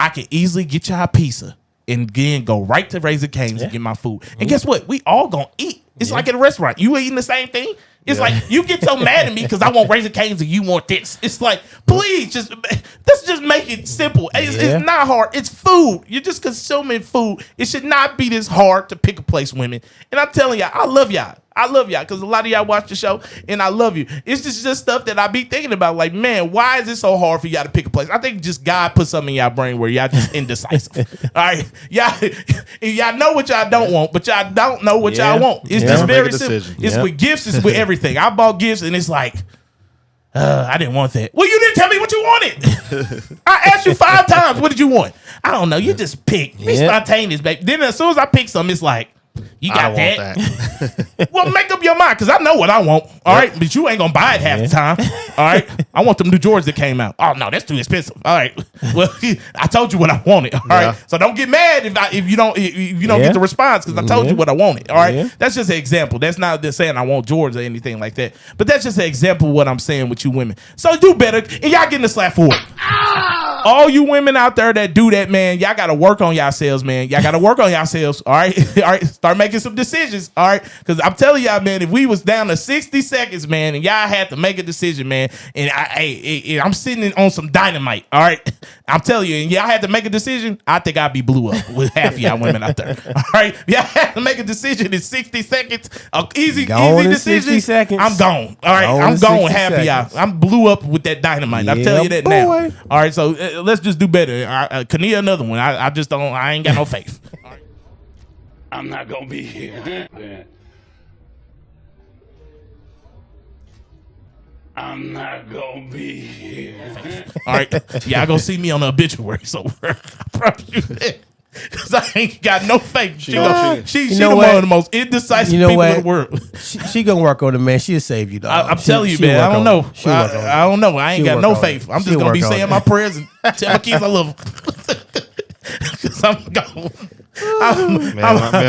S2: I can easily get y'all pizza and then go right to Raising Cane's and get my food. And guess what? We all gonna eat. It's like at a restaurant. You eating the same thing? It's like you get so mad at me because I want Raising Cane's and you want this. It's like, please, let's just make it simple. It's not hard. It's food. You're just consuming food. It should not be this hard to pick a place, women. And I'm telling y'all, I love y'all. I love y'all because a lot of y'all watch the show and I love you. It's just stuff that I be thinking about. Like, man, why is it so hard for y'all to pick a place? I think just God put something in y'all brain where y'all just indecisive. All right, y'all know what y'all don't want, but y'all don't know what y'all want. It's just very simple. It's with gifts. It's with everything. I bought gifts and it's like, I didn't want that. Well, you didn't tell me what you wanted. I asked you 5 times. What did you want? I don't know. You just pick. Be spontaneous, baby. Then as soon as I pick something, it's like, you got that. Well, make up your mind because I know what I want. All right, but you ain't gonna buy it half the time. All right, I want them New Jordans that came out. Oh no, that's too expensive. All right, well, I told you what I wanted. All right, so don't get mad if you don't get the response because I told you what I wanted. All right, that's just an example. That's not just saying I want Jordans or anything like that. But that's just an example of what I'm saying with you women. So do better, and y'all getting the slap for it. All you women out there that do that, man, y'all got to work on yourselves, man. Y'all got to work on yourselves, all right? All right, start making some decisions, all right? Because I'm telling y'all, man, if we was down to 60 seconds, man, and y'all had to make a decision, man, and I'm sitting on some dynamite, all right? I'm telling you, and y'all had to make a decision, I think I'd be blew up with half of y'all women out there, all right? Y'all had to make a decision in 60 seconds, easy decision.
S1: 60 seconds.
S2: I'm gone, all right? I'm gone with half of y'all. I'm blew up with that dynamite. I'm telling you that now. All right, so let's just do better. Kania, another one. I just don't. I ain't got no faith.
S7: I'm not gonna be here. I'm not gonna be here.
S2: All right, y'all gonna see me on the obituary. So I promise you that. Because I ain't got no faith. She's one of the most indecisive people in the world.
S1: She gonna work on it, man. She'll save you, dog.
S2: I'm telling you, man. I don't know. I don't know. I ain't got no faith. I'm just gonna be saying my prayers and tell my kids I love them. Because I'm gone.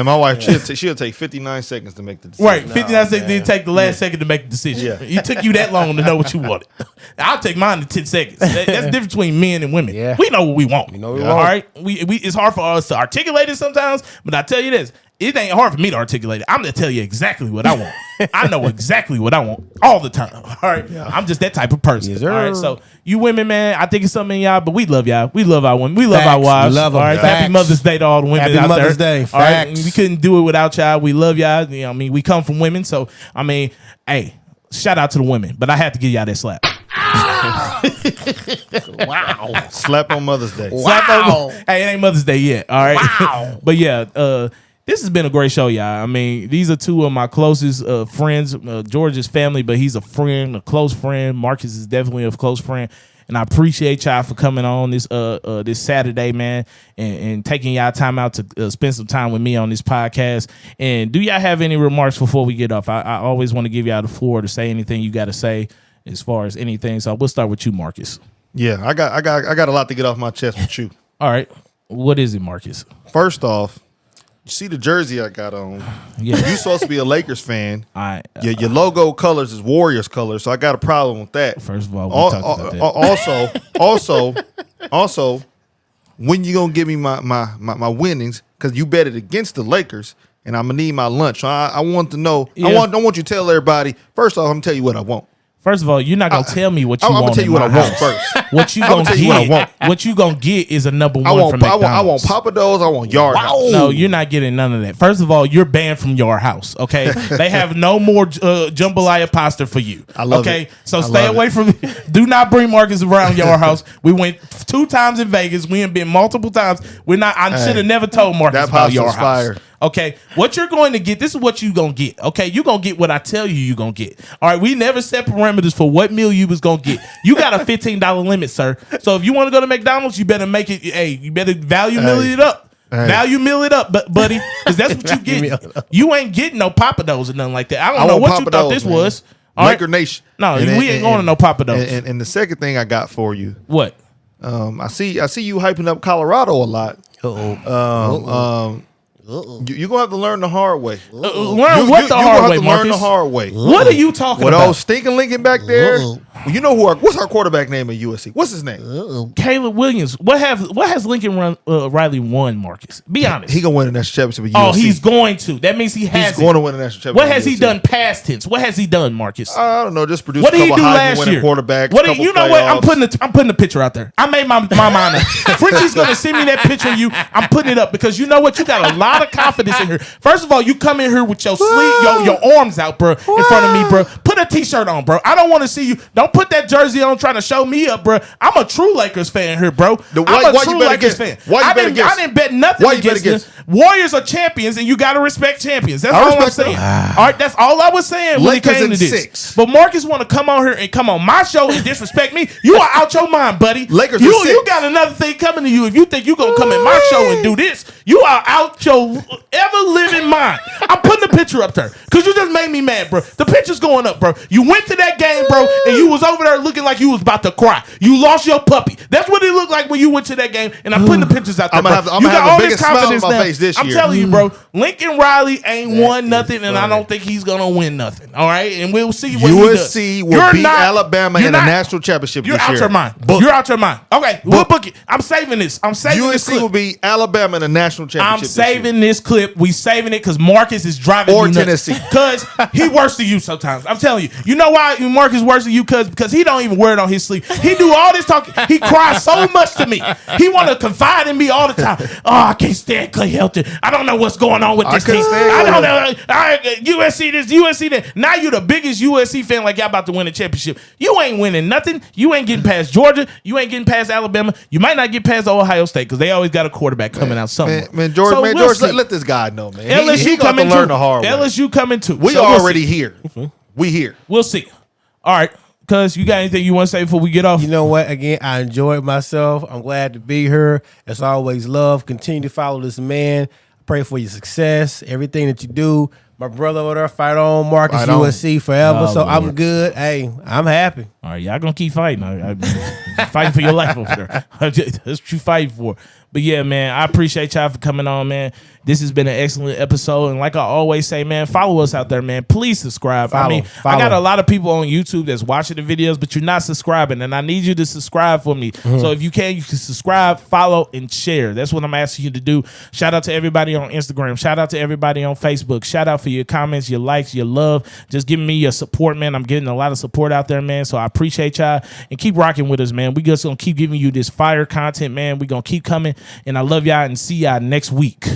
S4: My wife, she'll take 59 seconds to make the decision.
S2: Right, 59 seconds, then take the last second to make the decision. Yeah. It took you that long to know what you wanted. I'll take mine in 10 seconds. That's the difference between men and women. Yeah. We know what we want. We know what we want. All right? It's hard for us to articulate it sometimes, but I tell you this, it ain't hard for me to articulate it. I'm going to tell you exactly what I want. I know exactly what I want all the time. All right? Yeah. I'm just that type of person. Yes, all right? So you women, man, I think it's something in y'all, but we love y'all. We love our women. We love our wives.
S1: We love them.
S2: All right? Happy Mother's Day to all the women
S1: Happy
S2: out
S1: Mother's
S2: there.
S1: Day.
S2: All right? We couldn't do it without y'all. We love y'all. You know, I mean, we come from women. So, I mean, hey, shout out to the women. But I have to give y'all that slap.
S1: Wow.
S4: Slap on Mother's Day.
S2: Wow. Hey, it ain't Mother's Day yet. All right. Wow. But yeah, this has been a great show, y'all. I mean, these are two of my closest friends. George's family, but he's a friend, a close friend. Marcus is definitely a close friend. And I appreciate y'all for coming on this Saturday, man, and taking y'all time out to spend some time with me on this podcast. And do y'all have any remarks before we get off? I always want to give y'all the floor to say anything you got to say as far as anything. So we'll start with you, Marcus.
S4: Yeah, I got a lot to get off my chest with you.
S2: All right. What is it, Marcus?
S4: First off, you see the jersey I got on?
S2: Yeah.
S4: You supposed to be a Lakers fan. Your logo colors is Warriors colors, so I got a problem with that.
S2: First of all, we talked about
S4: that. Also, when you gonna give me my winnings? Because you bet it against the Lakers, and I'm gonna need my lunch. So I want to know. Yeah. I want you to tell everybody. First off, I'm gonna tell you what I want.
S2: First of all, you're not gonna tell me what you want.
S4: I'm gonna tell you what I want
S2: first.
S4: first.
S2: What you
S4: I'ma
S2: gonna
S4: tell you what I want.
S2: get? What you gonna get is a number one from McDonald's.
S4: I want Papa Do's. I want Yard House.
S2: No, you're not getting none of that. First of all, you're banned from Yard House. Okay, they have no more jambalaya pasta for you.
S4: I love
S2: okay,
S4: it.
S2: so stay away from. Do not bring Marcus around Yard House. We went 2 times in Vegas. We have been multiple times. We're not. I should have never told Marcus
S4: that
S2: about Yard
S4: pasta's
S2: House.
S4: fire.
S2: Okay, what you're going to get, this is what you're going to get. Okay, you're going to get what I tell you're going to get. All right, we never set parameters for what meal you was going to get. You got a $15 limit, sir. So if you want to go to McDonald's, you better make it, you better value meal it up. Value meal it up, buddy, because that's what you get. You ain't getting no Papa Do's or nothing like that. I don't know what
S4: Papa
S2: you thought
S4: Do's,
S2: this was. All
S4: Laker
S2: right?
S4: Nation.
S2: No, we ain't going to no Papa Do's.
S4: And the second thing I got for you,
S2: What?
S4: I see you hyping up Colorado a lot. You're gonna have to learn the hard way.
S2: Learn what the hard way, Marcus?
S4: Learn the hard way.
S2: What are you talking
S4: With
S2: about?
S4: old stinking Lincoln back there. Well, you know what's our quarterback name at USC? What's his name?
S2: Caleb Williams. What has Lincoln Riley won, Marcus? Be honest.
S4: He gonna win the national championship at USC.
S2: Oh, he's going to. That means he has.
S4: He's going to win the national championship.
S2: What
S4: at
S2: has he
S4: USC.
S2: done past tense? What has he done, Marcus?
S4: I don't know. Just produce.
S2: What did
S4: a
S2: he
S4: couple
S2: do
S4: Heisman
S2: last
S4: winning
S2: year?
S4: quarterbacks.
S2: What you know? What I'm
S4: playoffs.
S2: putting the picture out there. I made my mind up. Fritchie's gonna send me that picture of you. I'm putting it up because you know what? You got a lot of confidence in here. First of all, you come in here with your sleeve, your arms out, bro, in front of me, bro. Put a t-shirt on, bro. I don't want to see you. Don't put that jersey on trying to show me up, bro. I'm a true Lakers fan here, bro. I'm a true Lakers fan. I didn't bet nothing against them. Warriors are champions, and you got to respect champions. That's all I'm saying. All right, that's all I was saying when it came to this.
S4: 6.
S2: But Marcus want to come on here and come on my show and disrespect me. You are out your mind, buddy.
S4: Lakers
S2: you,
S4: are 6.
S2: you got another thing coming to you. If you think you gonna come in my show and do this, you are out your ever living mind. I'm putting the picture up there because you just made me mad, bro. The picture's going up, bro. You went to that game, bro, and you was over there looking like you was about to cry. You lost your puppy. That's what it looked like when you went to that game. And I'm putting the pictures out there.
S4: I'm gonna
S2: you
S4: have
S2: got all
S4: the
S2: this
S4: biggest smile on
S2: confidence
S4: my
S2: now.
S4: face this
S2: I'm
S4: year.
S2: telling you, bro. Lincoln Riley ain't won nothing, and I don't think he's gonna win nothing. All right, and we'll see what he does.
S4: USC will beat Alabama in the national championship
S2: You're
S4: this year.
S2: out your mind. You're out your mind. Okay, we'll book it. I'm saving this. I'm saving this
S4: USC
S2: clip.
S4: will beat Alabama in the national championship.
S2: I'm saving this clip. We saving it because Marcus is driving
S4: Or
S2: me nuts.
S4: Tennessee.
S2: Because he worse than you sometimes. I'm telling you. You know why Marcus worse than you? Because he don't even wear it on his sleeve. He do all this talking. He cries so much to me. He want to confide in me all the time. Oh, I can't stand Clay Helton. I don't know what's going on with this team. I don't know. USC this, USC that. Now you're the biggest USC fan like y'all about to win a championship. You ain't winning nothing. You ain't getting past Georgia. You ain't getting past Alabama. You might not get past Ohio State because they always got a quarterback coming out somewhere.
S4: George,
S2: So
S4: let this guy know, man.
S2: LSU
S4: he got to
S2: coming
S4: learn
S2: too.
S4: the hard way.
S2: LSU coming too.
S4: We
S2: So
S4: already here. We here.
S2: We'll see. All right. Cuz, you got anything you want to say before we get off?
S1: You know what? Again, I enjoyed myself. I'm glad to be here. As always, love. Continue to follow this man. Pray for your success. Everything that you do. My brother over there, fight on. Marcus,
S4: Fight on.
S1: USC forever.
S2: Oh,
S1: so
S2: Lord.
S1: I'm good. Hey, I'm happy.
S2: All right, y'all gonna keep fighting. Fighting for your life over there. That's what you fighting for. But yeah, man, I appreciate y'all for coming on, man. This has been an excellent episode. And like I always say, man, follow us out there, man. Please subscribe. I
S1: Follow.
S2: got a lot of people on YouTube that's watching the videos, but you're not subscribing. And I need you to subscribe for me. So if you can subscribe, follow, and share. That's what I'm asking you to do. Shout out to everybody on Instagram. Shout out to everybody on Facebook. Shout out for your comments, your likes, your love. Just giving me your support, man. I'm getting a lot of support out there, man. So I appreciate y'all. And keep rocking with us, man. We just gonna keep giving you this fire content, man. We gonna keep coming. And I love y'all and see y'all next week.